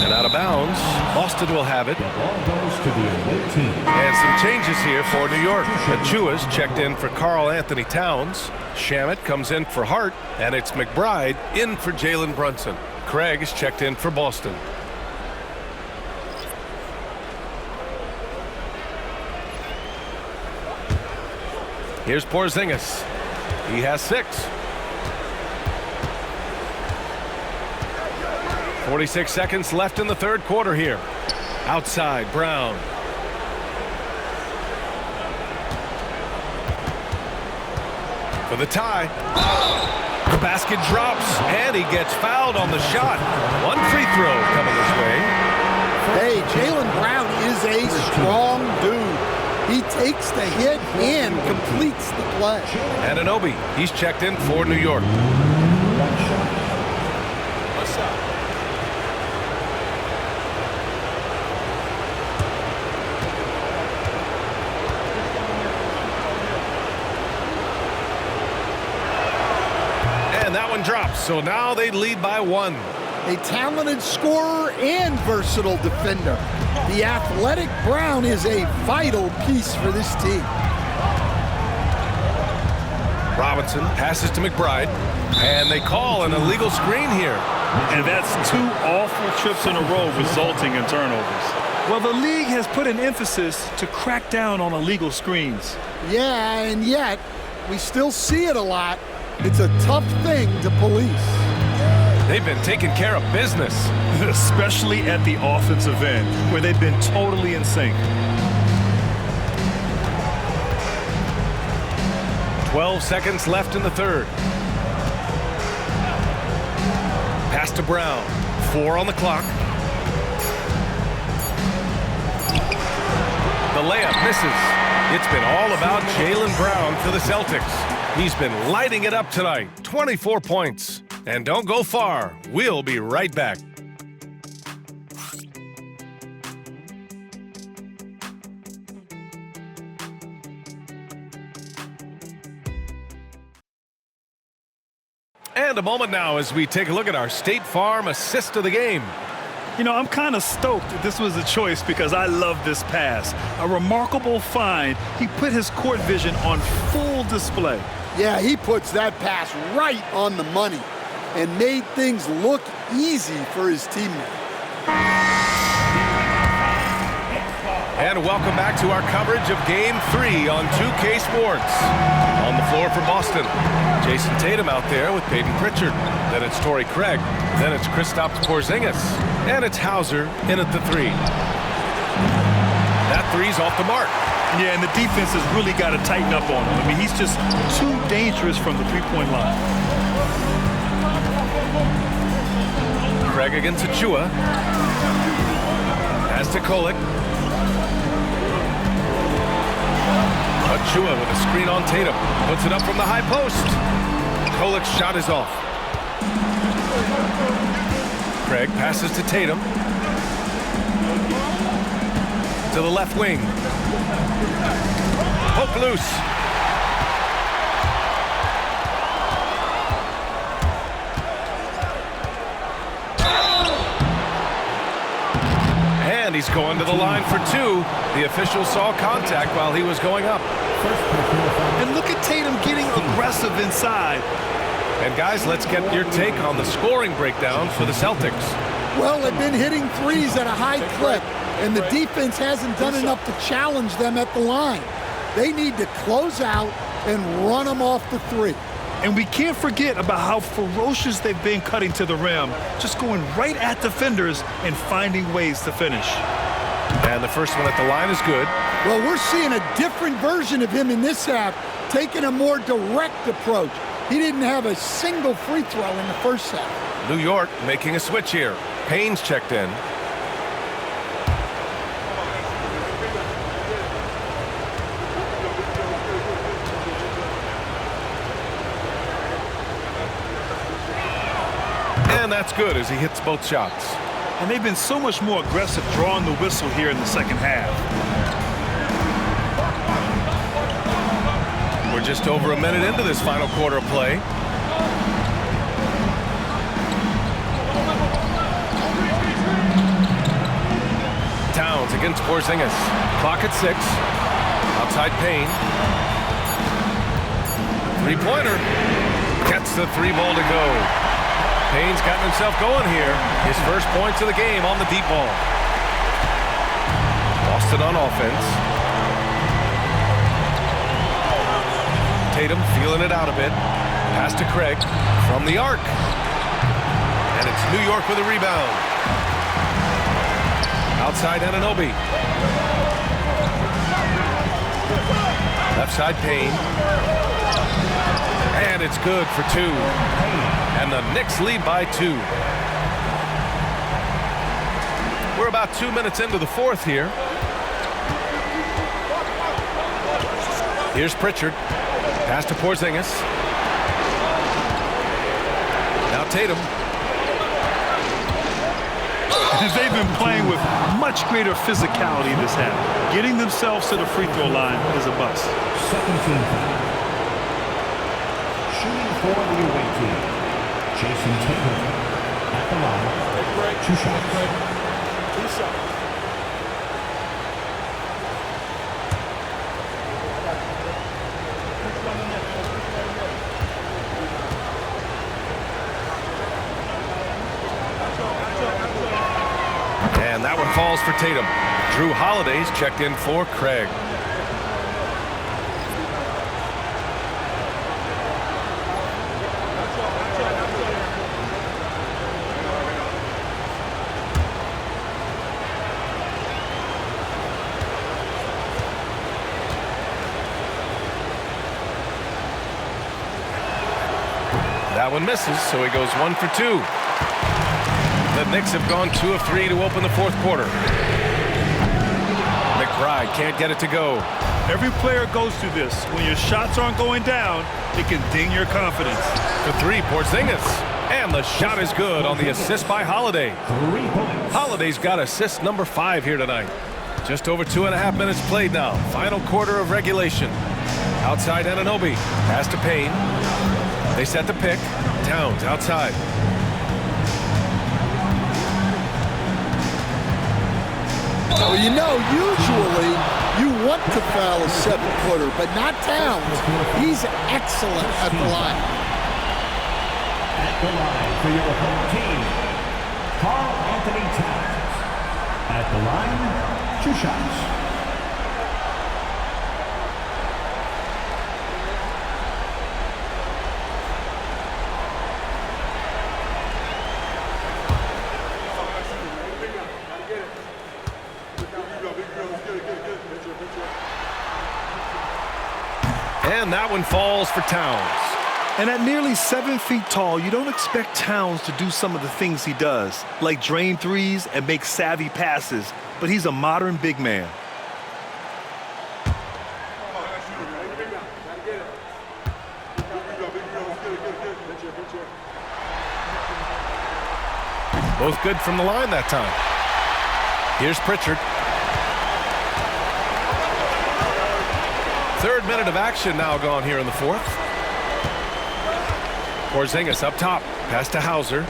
And out of bounds, Boston will have it. The ball goes to the away team. And some changes here for New York. Achua's checked in for Karl Anthony Towns. Shamet comes in for Hart. And it's McBride in for Jalen Brunson. Craig is checked in for Boston. Here's Porzingis. He has 6. 46 seconds left in the third quarter here. Outside, Brown. For the tie. The basket drops, and he gets fouled on the shot. 1 free throw coming his way. Hey, Jaylen Brown is a strong dude. He takes the hit and completes the play. Anunoby, he's checked in for New York. What's up? And that one drops, so now they lead by 1. A talented scorer and versatile defender. The athletic Brown is a vital piece for this team. Robinson passes to McBride, and they call an illegal screen here. And that's 2 awful trips in a row resulting in turnovers. Well, the league has put an emphasis to crack down on illegal screens. Yeah, and yet we still see it a lot. It's a tough thing to police. They've been taking care of business. Especially at the offensive end, where they've been totally in sync. 12 seconds left in the third. Pass to Brown. 4 on the clock. The layup misses. It's been all about Jaylen Brown for the Celtics. He's been lighting it up tonight. 24 points. And don't go far. We'll be right back. And a moment now as we take a look at our State Farm assist of the game. You know, I'm kind of stoked that this was a choice because I love this pass. A remarkable find. He put his court vision on full display. Yeah, he puts that pass right on the money and made things look easy for his teammate. And welcome back to our coverage of Game 3 on 2K Sports. On the floor for Boston, Jason Tatum out there with Peyton Pritchard. Then it's Torrey Craig. Then it's Kristaps Porzingis. And it's Hauser in at the 3. That 3's off the mark. Yeah, and the defense has really got to tighten up on him. I mean, he's just too dangerous from the three-point line. Craig against Achua. Pass to Kolek. Achua with a screen on Tatum. Puts it up from the high post. Kolek's shot is off. Craig passes to Tatum. To the left wing. Poke loose. And he's going to the line for 2. The official saw contact while he was going up. And look at Tatum getting aggressive inside. And guys, let's get your take on the scoring breakdown for the Celtics. Well, they've been hitting threes at a high clip, and the defense hasn't done enough to challenge them at the line. They need to close out and run them off the three. And we can't forget about how ferocious they've been cutting to the rim, just going right at defenders and finding ways to finish. And the first one at the line is good. Well, we're seeing a different version of him in this half, taking a more direct approach. He didn't have a single free throw in the first half. New York making a switch here. Payne's checked in. And that's good as he hits both shots. And they've been so much more aggressive drawing the whistle here in the second half. We're just over a minute into this final quarter of play. Towns against Porzingis. Clock at 6. Outside Payne. Three-pointer. Gets the three ball to go. Payne's gotten himself going here. His first points of the game on the deep ball. Lost it on offense. Tatum feeling it out a bit. Pass to Craig from the arc. And it's New York with a rebound. Outside Anunoby. Left side Payne. And it's good for 2. And the Knicks lead by 2. We're about 2 minutes into the fourth here. Here's Pritchard. Pass to Porzingis. Now Tatum. They've been playing with much greater physicality this half. Getting themselves to the free throw line is a bust. Second team foul. Shooting for the away team. Jason Tatum at the line. 2 shots. And that one falls for Tatum. Drew Holiday's checked in for Craig. That one misses, so he goes 1 for 2. The Knicks have gone 2 of 3 to open the fourth quarter. McBride can't get it to go. Every player goes through this. When your shots aren't going down, it can ding your confidence. For 3, Porzingis. And the shot is good on the assist by Holiday. 3 points. Holiday's got assist number 5 here tonight. Just over 2.5 minutes played now. Final quarter of regulation. Outside Anunoby. Pass to Payne. They set the pick. Towns outside. Well, you know, usually you want to foul a 7-footer, but not Towns. He's excellent at the line. At the line for your home team, Karl Anthony Towns. At the line, 2 shots. And that one falls for Towns. And at nearly 7 feet tall, you don't expect Towns to do some of the things he does, like drain threes and make savvy passes, but he's a modern big man. Both good from the line that time. Here's Pritchard. 3rd minute of action now gone here in the 4th. Porzingis up top. Pass to Hauser.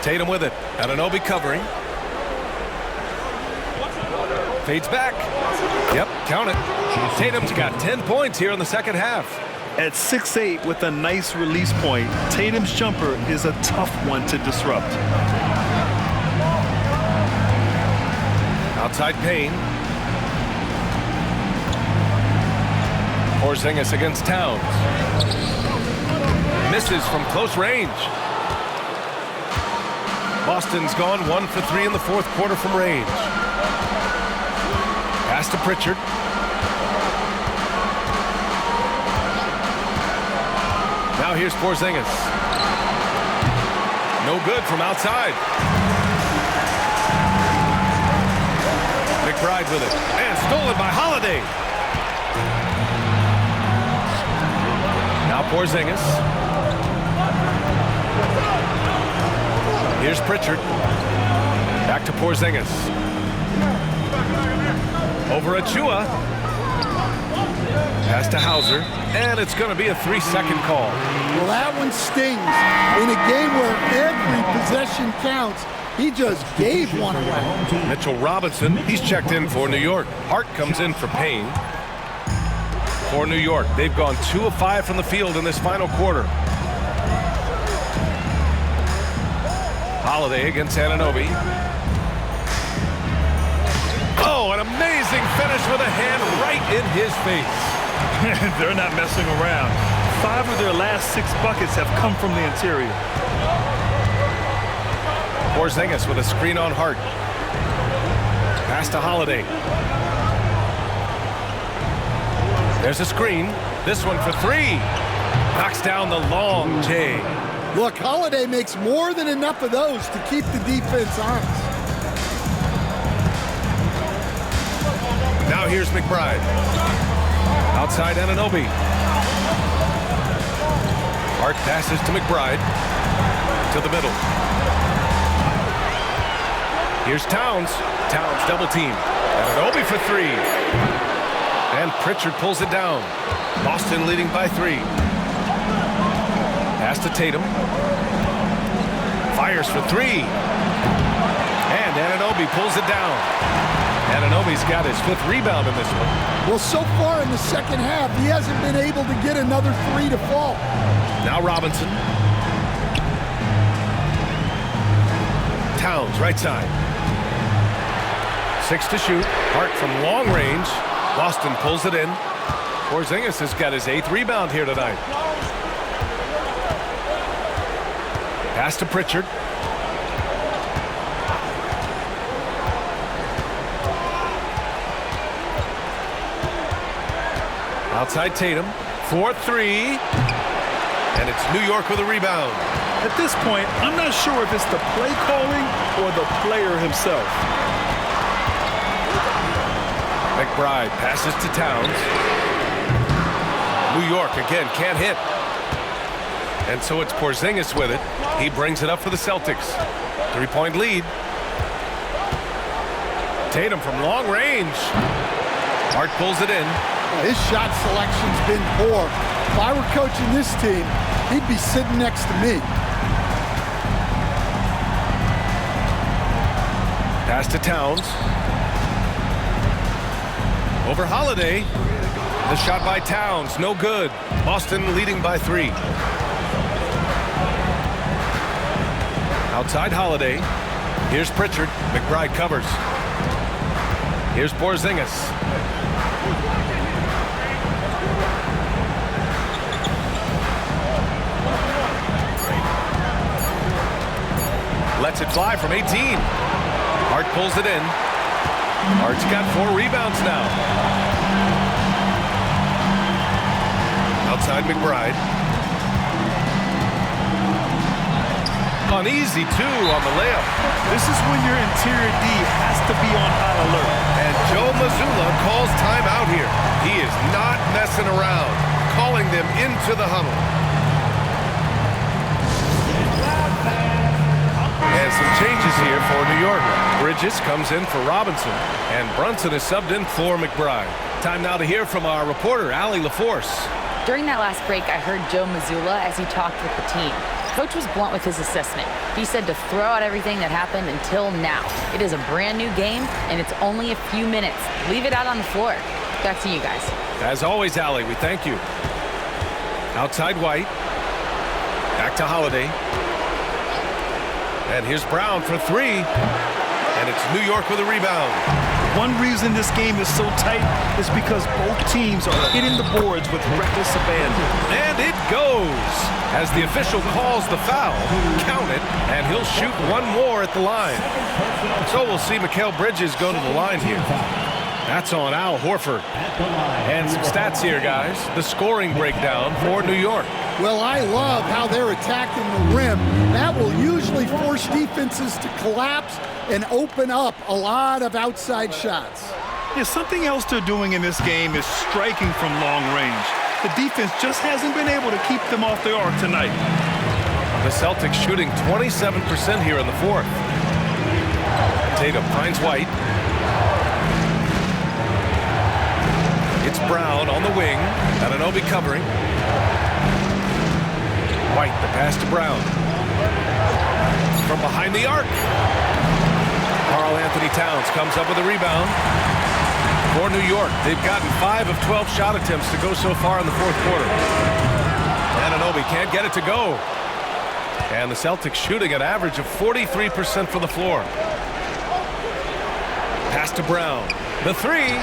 Tatum with it. Anunoby covering. Fades back. Yep, count it. Tatum's got 10 points here in the second half. At 6'8" with a nice release point, Tatum's jumper is a tough one to disrupt. Outside Payne. Porzingis against Towns. Misses from close range. Boston's gone 1 for 3 in the fourth quarter from range. Pass to Pritchard. Now here's Porzingis. No good from outside. McBride with it. And stolen by Holiday. Now Porzingis. Here's Pritchard. Back to Porzingis. Over Achua. Pass to Hauser. And it's going to be a 3-second call. Well, that one stings. In a game where every possession counts, he just gave one away. Mitchell Robinson, he's checked in for New York. Hart comes in for Payne. For New York, they've gone 2 of 5 from the field in this final quarter. Holiday against Anunoby. Oh, an amazing finish with a hand right in his face. They're not messing around. 5 of their last 6 buckets have come from the interior. Porzingis with a screen on Hart. Pass to Holiday. There's a screen. This one for 3. Knocks down the long J. Look, Holiday makes more than enough of those to keep the defense honest. Now here's McBride. Outside Anunoby. Hart passes to McBride. To the middle. Here's Towns. Towns double team. Anunoby for 3. And Pritchard pulls it down. Boston leading by 3. Pass to Tatum. Fires for 3. And Anunoby pulls it down. Anunoby's got his 5th rebound in this one. Well, so far in the second half, he hasn't been able to get another 3 to fall. Now Robinson. Towns, right side. 6 to shoot. Hart from long range. Boston pulls it in. Porzingis has got his 8th rebound here tonight. Pass to Pritchard. Outside Tatum. 4-3. And it's New York with a rebound. At this point, I'm not sure if it's the play calling or the player himself. McBride passes to Towns. New York again can't hit. And so it's Porzingis with it. He brings it up for the Celtics. 3-point lead. Tatum from long range. Hart pulls it in. His shot selection's been poor. If I were coaching this team, he'd be sitting next to me. Pass to Towns. Over Holiday. The shot by Towns, no good. Boston leading by 3. Outside Holiday. Here's Pritchard. McBride covers. Here's Porzingis. Lets it fly from 18. Hart pulls it in. Hart's got 4 rebounds now. Outside McBride. Uneasy 2 on the layup. This is when your interior D has to be on high alert. And Joe Mazzulla calls timeout here. He is not messing around, calling them into the huddle. And some changes here for New York. Bridges comes in for Robinson, and Brunson is subbed in for McBride. Time now to hear from our reporter, Allie LaForce. During that last break, I heard Joe Mazzulla as he talked with the team. Coach was blunt with his assessment. He said to throw out everything that happened until now. It is a brand new game, and it's only a few minutes. Leave it out on the floor. Back to you guys. As always, Allie, we thank you. Outside White. Back to Holiday. And here's Brown for 3. And it's New York with a rebound. One reason this game is so tight is because both teams are hitting the boards with reckless abandon. And it goes. As the official calls the foul, count it, and he'll shoot one more at the line. So we'll see Mikal Bridges go to the line here. That's on Al Horford. And some stats here, guys. The scoring breakdown for New York. Well, I love how they're attacking the rim. That will usually force defenses to collapse and open up a lot of outside shots. Yeah, something else they're doing in this game is striking from long range. The defense just hasn't been able to keep them off the arc tonight. The Celtics shooting 27% here in the fourth. Tatum finds White. It's Brown on the wing. Anunoby covering. White, the pass to Brown. From behind the arc. Karl Anthony Towns comes up with a rebound. For New York, they've gotten 5 of 12 shot attempts to go so far in the fourth quarter. Anunoby can't get it to go. And the Celtics shooting an average of 43% from the floor. Pass to Brown. The three.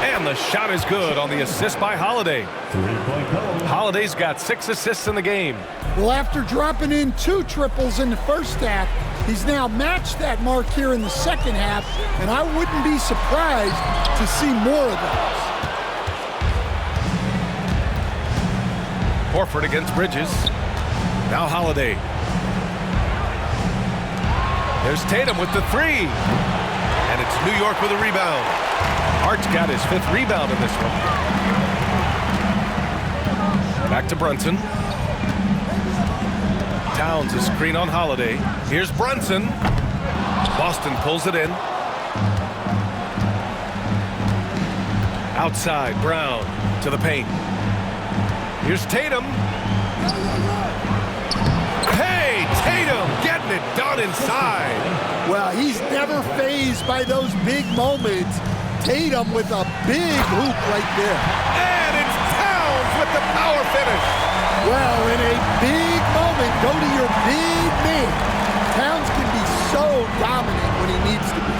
And the shot is good on the assist by Holiday. Holiday's got 6 assists in the game. Well, after dropping in 2 triples in the first half, he's now matched that mark here in the second half, and I wouldn't be surprised to see more of those. Horford against Bridges. Now Holiday. There's Tatum with the three. And it's New York with a rebound. Hart's got his 5th rebound in this one. Back to Brunson. Towns a screen on Holiday. Here's Brunson. Boston pulls it in. Outside, Brown to the paint. Here's Tatum. Hey, Tatum getting it done inside. Well, he's never fazed by those big moments. Tatum with a big hoop right there. And it's Towns with the power finish. Well, in a big moment, go to your big man. Towns can be so dominant when he needs to be.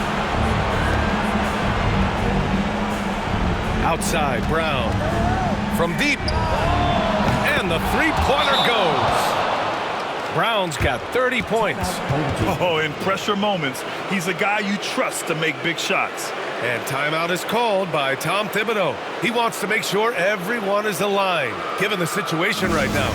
Outside, Brown. From deep. And the three-pointer goes. Brown's got 30 points. Oh, in pressure moments, he's a guy you trust to make big shots. And timeout is called by Tom Thibodeau. He wants to make sure everyone is aligned, given the situation right now.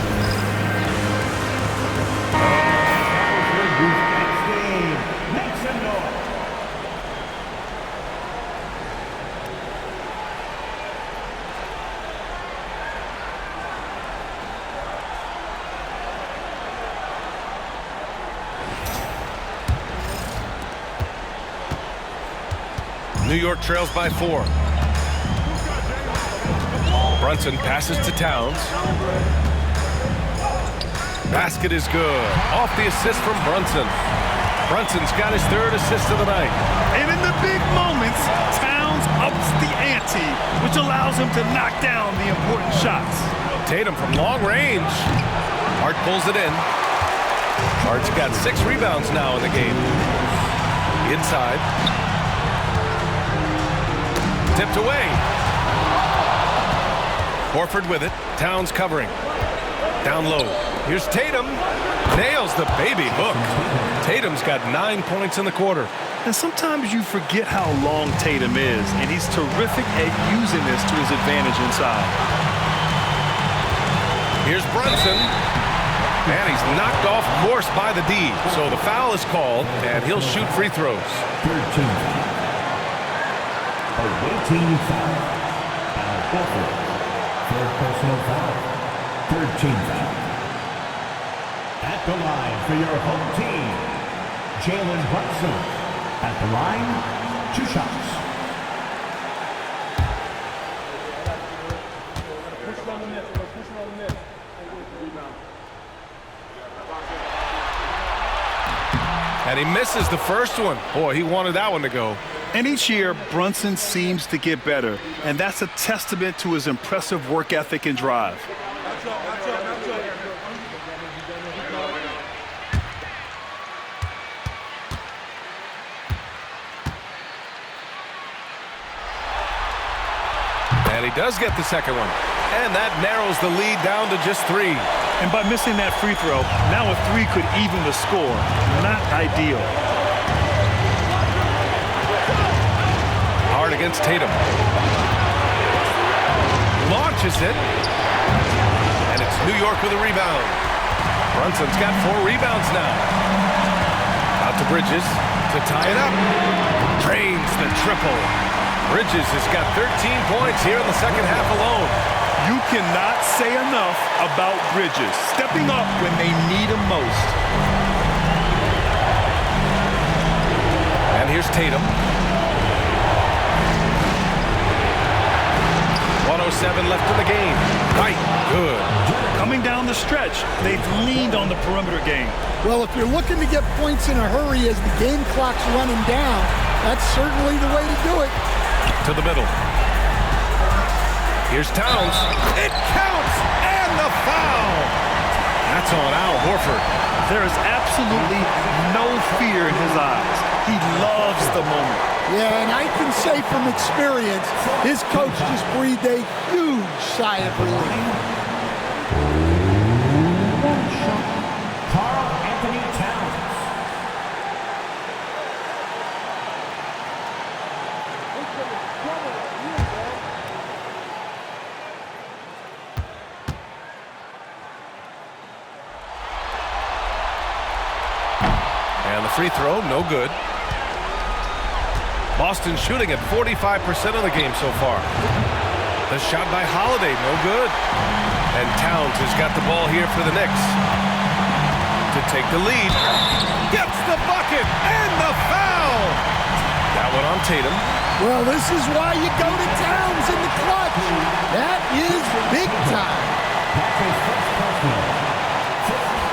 New York trails by 4. Brunson passes to Towns. Basket is good. Off the assist from Brunson. Brunson's got his 3rd assist of the night. And in the big moments, Towns ups the ante, which allows him to knock down the important shots. Tatum from long range. Hart pulls it in. Hart's got 6 rebounds now in the game. Inside. Tipped away. Horford with it. Towns covering. Down low. Here's Tatum. Nails the baby hook. Tatum's got 9 points in the quarter. And sometimes you forget how long Tatum is, and he's terrific at using this to his advantage inside. Here's Brunson. And he's knocked off course by the D. So the foul is called, and he'll shoot free throws. 13. A waiting foul. Al Horford. 3rd personal foul. 13th foul. At the line for your home team, Jalen Brunson. At the line, 2 shots. And he misses the first one. Boy, he wanted that one to go. And each year, Brunson seems to get better, and that's a testament to his impressive work ethic and drive. And he does get the second one. And that narrows the lead down to just 3. And by missing that free throw, now a 3 could even the score. Not ideal. Hard against Tatum. Launches it. And it's New York with a rebound. Brunson's got 4 rebounds now. Out to Bridges to tie it up. Drains the triple. Bridges has got 13 points here in the second half alone. You cannot say enough about Bridges stepping up when they need him most. And here's Tatum. 1:07 left in the game. Right, good. Coming down the stretch, they've leaned on the perimeter game. Well, if you're looking to get points in a hurry as the game clock's running down, that's certainly the way to do it. To the middle. Here's Towns. It counts! And the foul! That's on Al Horford. There is absolutely no fear in his eyes. He loves the moment. Yeah, and I can say from experience, his coach just breathed a huge sigh of relief. Free throw, no good. Boston shooting at 45% of the game so far. The shot by Holiday, no good. And Towns has got the ball here for the Knicks. To take the lead. Gets the bucket and the foul. That one on Tatum. Well, this is why you go to Towns in the clutch. That is big time. That's his first personal.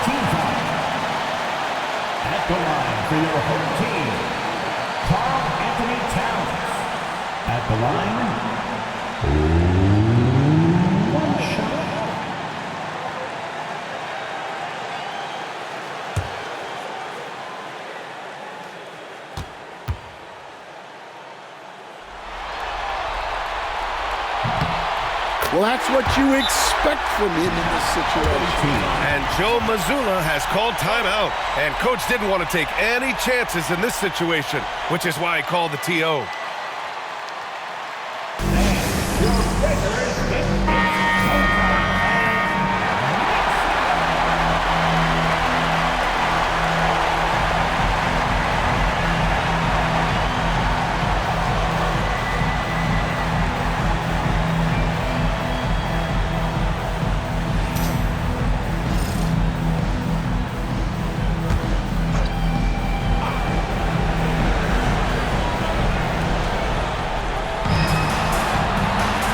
Team foul. At the line for your home team, Karl Anthony Towns. At the line, 1 shot. Well, that's what you expect from him in this situation. And Joe Mazzulla has called timeout. And coach didn't want to take any chances in this situation, which is why he called the TO.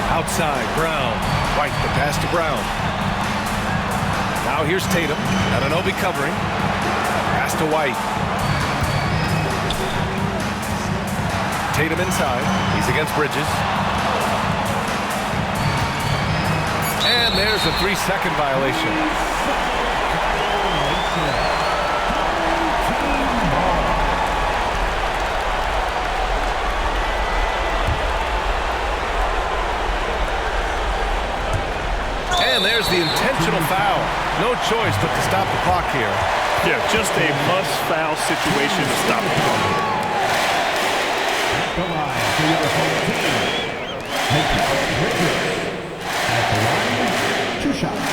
Outside, Brown. White, the pass to Brown. Now here's Tatum. Anunoby covering. Pass to White. Tatum inside. He's against Bridges. And there's a 3-second violation. And there's the intentional foul. No choice but to stop the clock here. Yeah, just a must-foul situation to stop the clock. At the line for your home team, Mikal Bridges. At the line, 2 shots.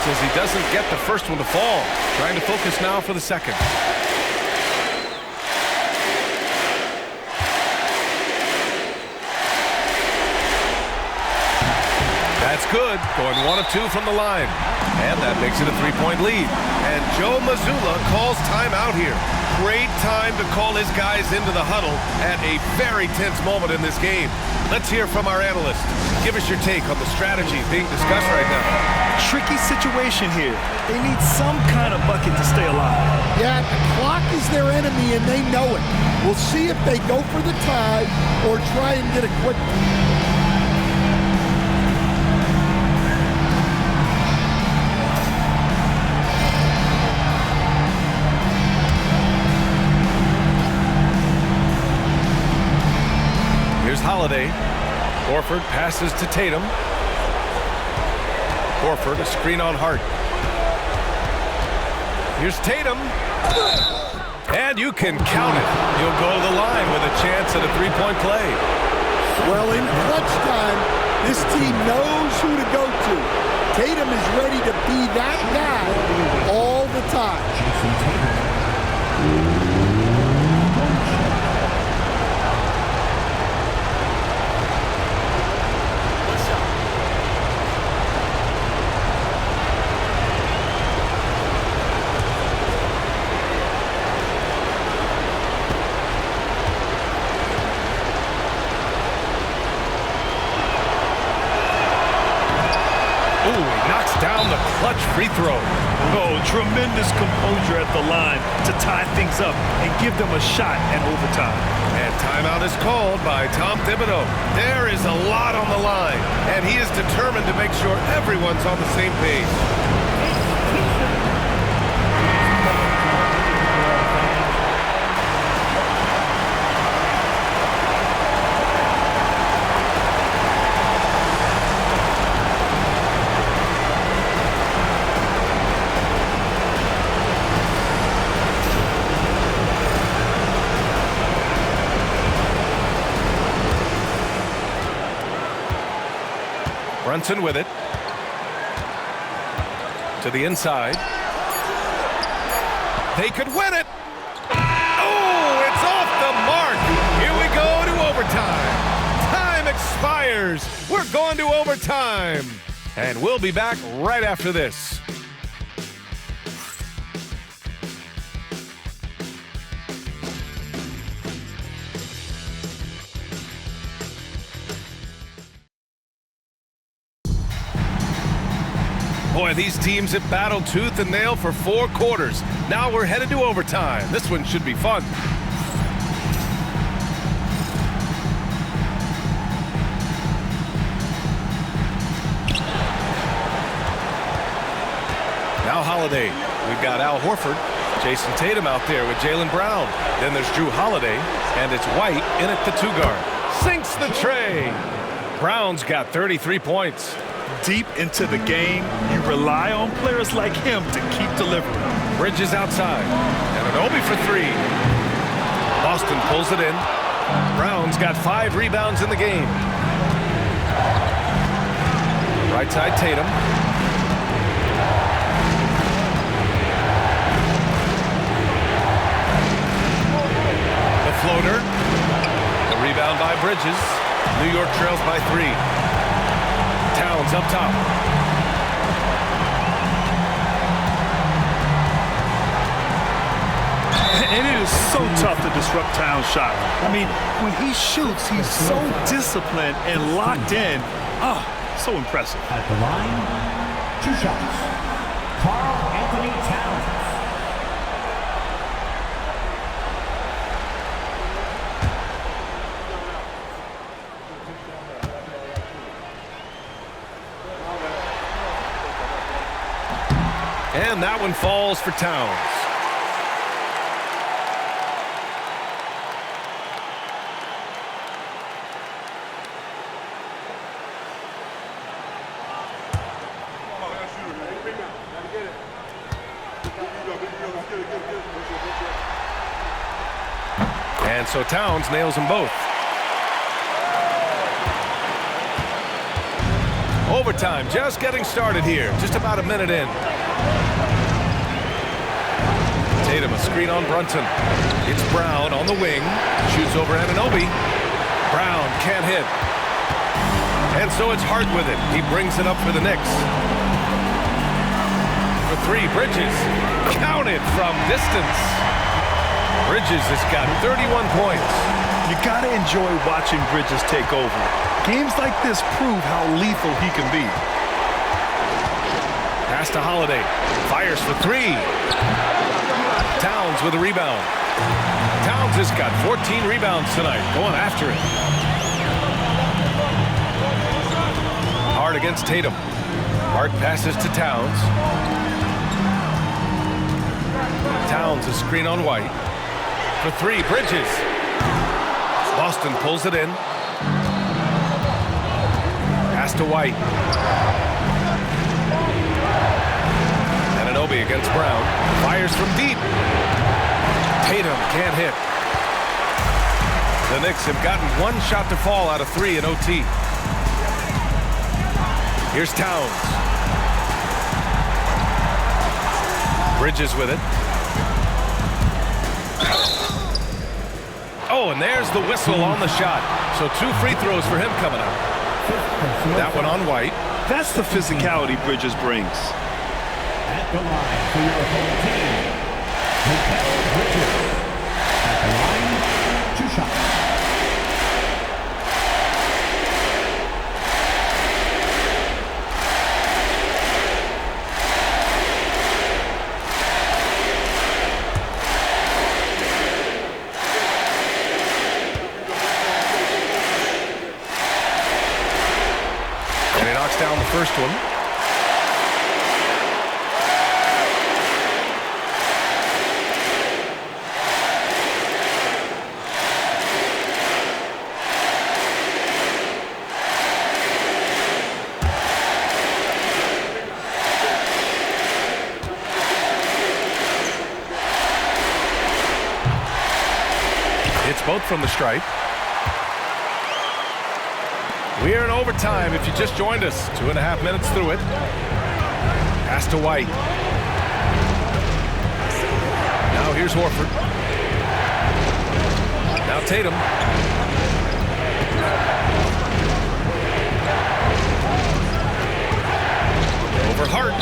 As he doesn't get the first one to fall. Trying to focus now for the second. That's good. Going 1 of 2 from the line. And that makes it a 3-point lead. And Joe Mazzulla calls timeout here. Great time to call his guys into the huddle at a very tense moment in this game. Let's hear from our analyst. Give us your take on the strategy being discussed right now. Tricky situation here. They need some kind of bucket to stay alive. Yeah, the clock is their enemy, and they know it. We'll see if they go for the tie or try and get a quick... Holiday. Horford passes to Tatum. Horford, a screen on Hart. Here's Tatum. And you can count it. He'll go to the line with a chance at a 3-point play. Well, in clutch time, this team knows who to go to. Tatum is ready to be that guy all the time. Down the clutch free throw. Oh, tremendous composure at the line to tie things up and give them a shot at overtime. And timeout is called by Tom Thibodeau. There is a lot on the line, and he is determined to make sure everyone's on the same page. Brunson with it. To the inside. They could win it. Oh, it's off the mark. Here we go to overtime. Time expires. We're going to overtime. And we'll be back right after this. Boy, these teams have battled tooth and nail for 4 quarters. Now we're headed to overtime. This one should be fun. Now Holiday. We've got Al Horford. Jason Tatum out there with Jaylen Brown. Then there's Drew Holiday. And it's White in at the 2 guard. Sinks the tray. Brown's got 33 points. Deep into the game, you rely on players like him to keep delivering. Bridges outside. And an Obi for 3. Boston pulls it in. Brown's got 5 rebounds in the game. Right side Tatum. The floater. The rebound by Bridges. New York trails by 3. Towns up top. And it is so tough to disrupt Towns' shot. I mean, when he shoots, he's so disciplined and locked in. So impressive. At the line, 2 shots. Karl Anthony Towns. And that one falls for Towns. And so Towns nails them both. Overtime just getting started here. Just about a minute in. Tatum, a screen on Brunson. It's Brown on the wing. Shoots over Anunoby. Brown can't hit. And so it's Hart with it. He brings it up for the Knicks. For three, Bridges. Counted from distance. Bridges has got 31 points. You got to enjoy watching Bridges take over. Games like this prove how lethal he can be. Pass to Holiday. Fires for three. Towns with a rebound. Towns has got 14 rebounds tonight. Going after it. Hart against Tatum. Hart passes to Towns. Towns a screen on White. For three, Bridges. Boston pulls it in. Pass to White. Ananobi against Brown. Fires from deep. Tatum can't hit. The Knicks have gotten one shot to fall out of three in OT. Here's Towns. Bridges with it. Oh, and there's the whistle on the shot. So 2 free throws for him coming up. That one on White. That's the physicality Bridges brings. At the line for your home team, Bridges. At the line, 2 shots. Down the first one. It's both from the stripe. We're in overtime if you just joined us. 2.5 minutes through it. Pass to White. Now here's Horford. Now Tatum. Over Hart.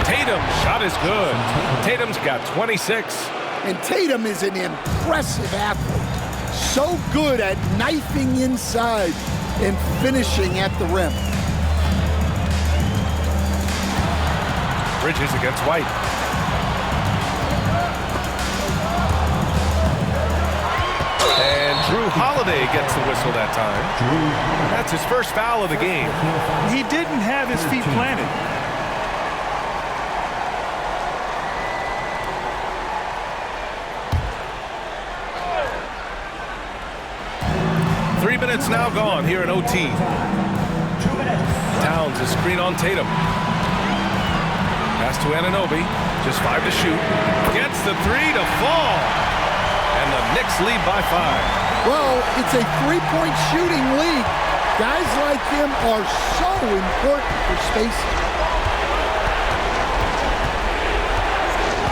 Tatum. Shot is good. Tatum's got 26. And Tatum is an impressive athlete. So good at knifing inside and finishing at the rim. Bridges against White. And Drew Holiday gets the whistle that time. That's his first foul of the game. He didn't have his feet planted. Minutes now gone here in OT. Towns a screen on Tatum. Pass to Anunoby. Just 5 to shoot. Gets the 3 to fall. And the Knicks lead by 5. Well, it's a 3-point shooting league. Guys like him are so important for spacing.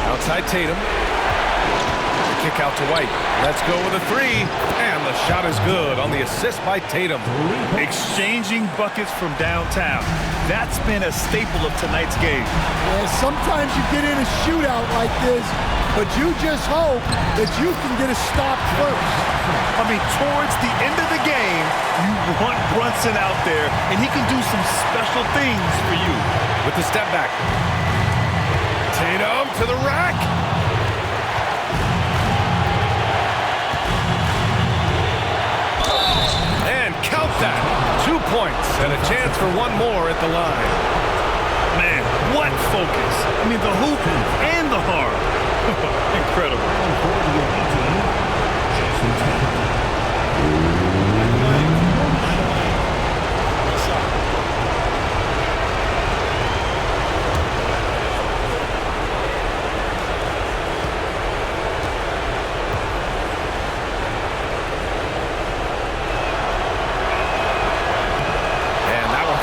Outside Tatum. Kick out to White. Let's go with a 3. And the shot is good on the assist by Tatum. Exchanging buckets from downtown. That's been a staple of tonight's game. Yeah, sometimes you get in a shootout like this, but you just hope that you can get a stop first. I mean, towards the end of the game, you want Brunson out there, and he can do some special things for you. With the step back. Tatum to the rack. Count that. 2 points and a chance for one more at the line. Man, what focus. I mean, the hoop and the heart. Incredible.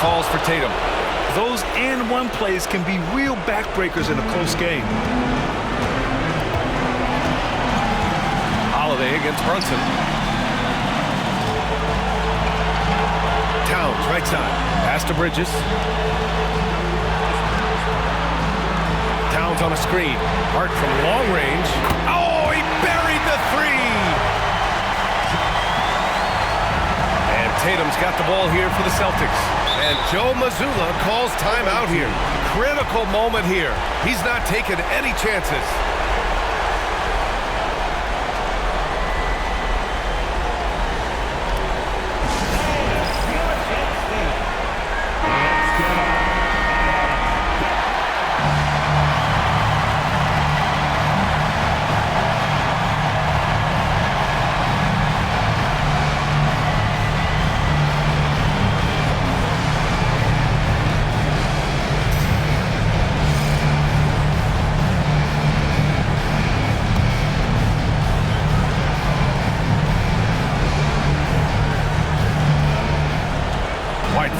Falls for Tatum. Those and one plays can be real backbreakers in a close game. Holiday against Brunson. Towns, right side. Pass to Bridges. Towns on a screen. Hart from long range. Oh, he buried the three! And Tatum's got the ball here for the Celtics. And Joe Mazzulla calls timeout here. Critical moment here. He's not taking any chances.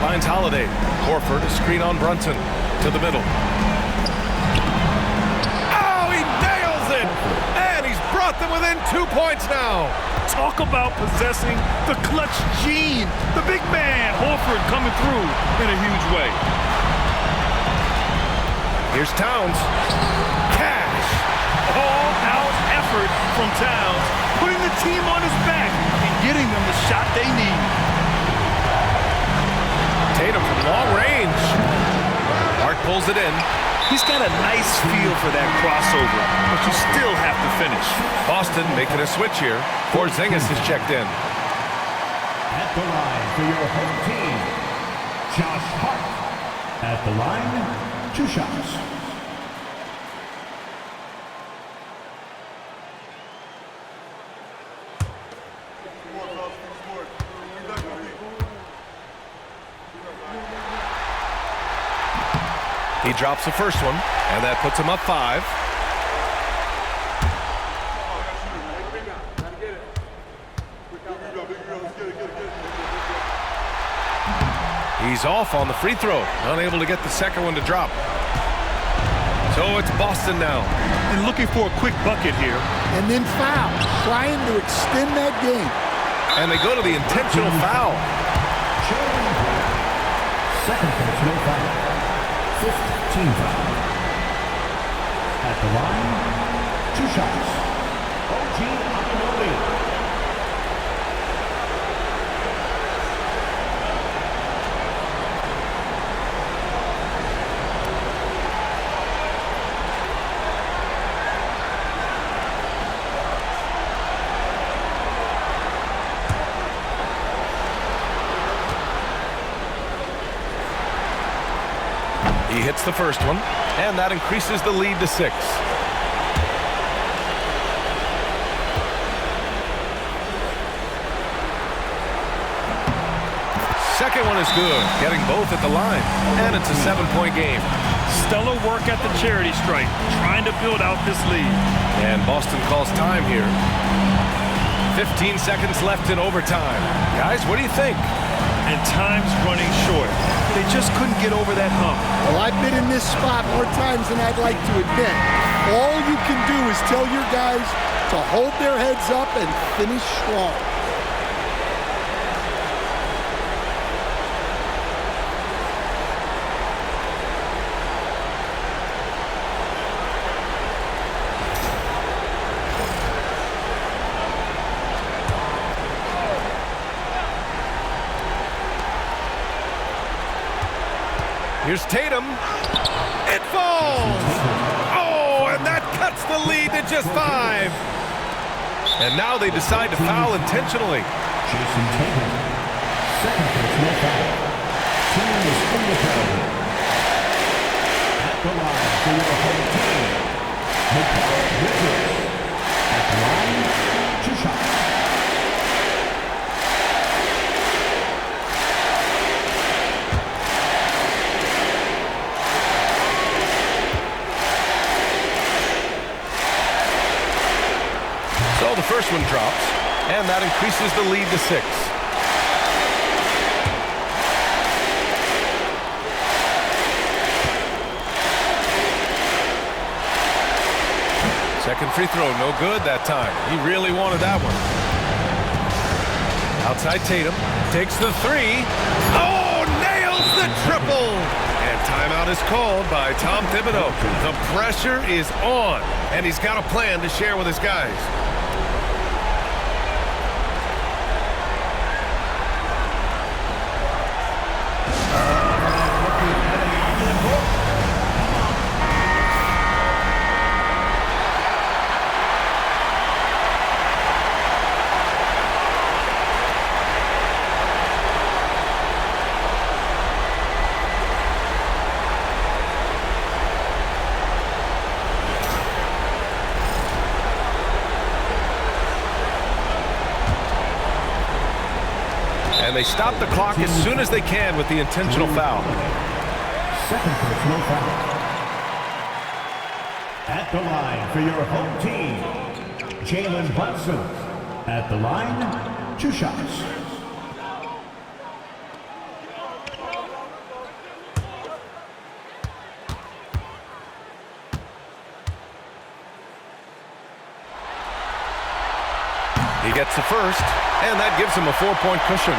Finds Holiday. Horford, a screen on Brunson. To the middle. Oh, he nails it! And he's brought them within 2 points now. Talk about possessing the clutch gene. The big man, Horford, coming through in a huge way. Here's Towns. Cash. All-out effort from Towns, putting the team on his back and getting them the shot they need. Tatum from long range. Hart pulls it in. He's got a nice feel for that crossover, but you still have to finish. Boston making a switch here. Porzingis is checked in. At the line for your home team, Josh Hart. At the line, 2 shots. He drops the first one, and that puts him up 5. He's off on the free throw, unable to get the second one to drop. So it's Boston now. And looking for a quick bucket here. And then foul, trying to extend that game. And they go to the intentional foul. Second personal foul. 15 foul. At the line, 2 shots. OG Anunoby. He hits the first one, and that increases the lead to 6. Second one is good, getting both at the line, and it's a 7-point game. Stellar work at the charity stripe, trying to build out this lead. And Boston calls time here. 15 seconds left in overtime. Guys, what do you think? And time's running short. They just couldn't get over that hump. Well, I've been in this spot more times than I'd like to admit. All you can do is tell your guys to hold their heads up and finish strong. Here's Tatum. It falls! Oh, and that cuts the lead to just 5. And now they decide to foul intentionally. Jason Tatum. Second personal foul. Team is in the penalty. At the line for your home team, Milwaukee Bucks. At the line, 2 shots. So the first one drops, and that increases the lead to 6. Second free throw, no good that time. He really wanted that one. Now Outside Tatum, takes the three. Oh, nails the triple! And timeout is called by Tom Thibodeau. The pressure is on, and he's got a plan to share with his guys. And they stop the clock as soon as they can with the intentional foul. Second personal foul. At the line for your home team, Jalen Brunson. At the line, 2 shots. He gets the first, and that gives him a 4-point cushion.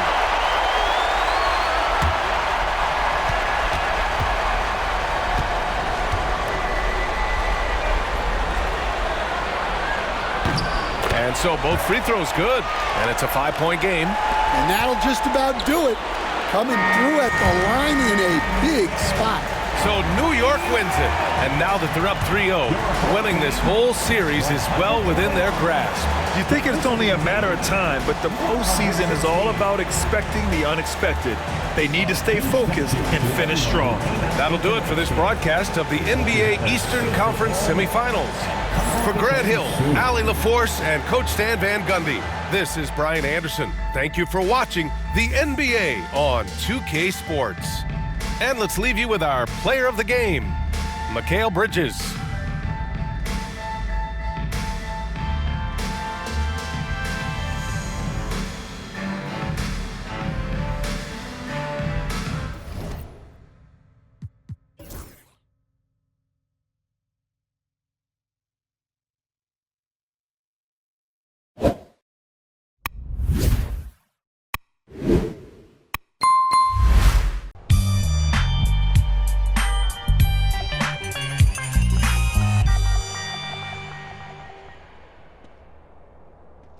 And so both free throws good, and it's a 5-point game. And that'll just about do it. Coming through at the line in a big spot. So New York wins it, and now that they're up 3-0, winning this whole series is well within their grasp. You think it's only a matter of time, but the postseason is all about expecting the unexpected. They need to stay focused and finish strong. That'll do it for this broadcast of the NBA Eastern Conference semifinals. For Grant Hill, Allie LaForce, and Coach Stan Van Gundy, this is Brian Anderson. Thank you for watching the NBA on 2K Sports. And let's leave you with our player of the game, Mikal Bridges.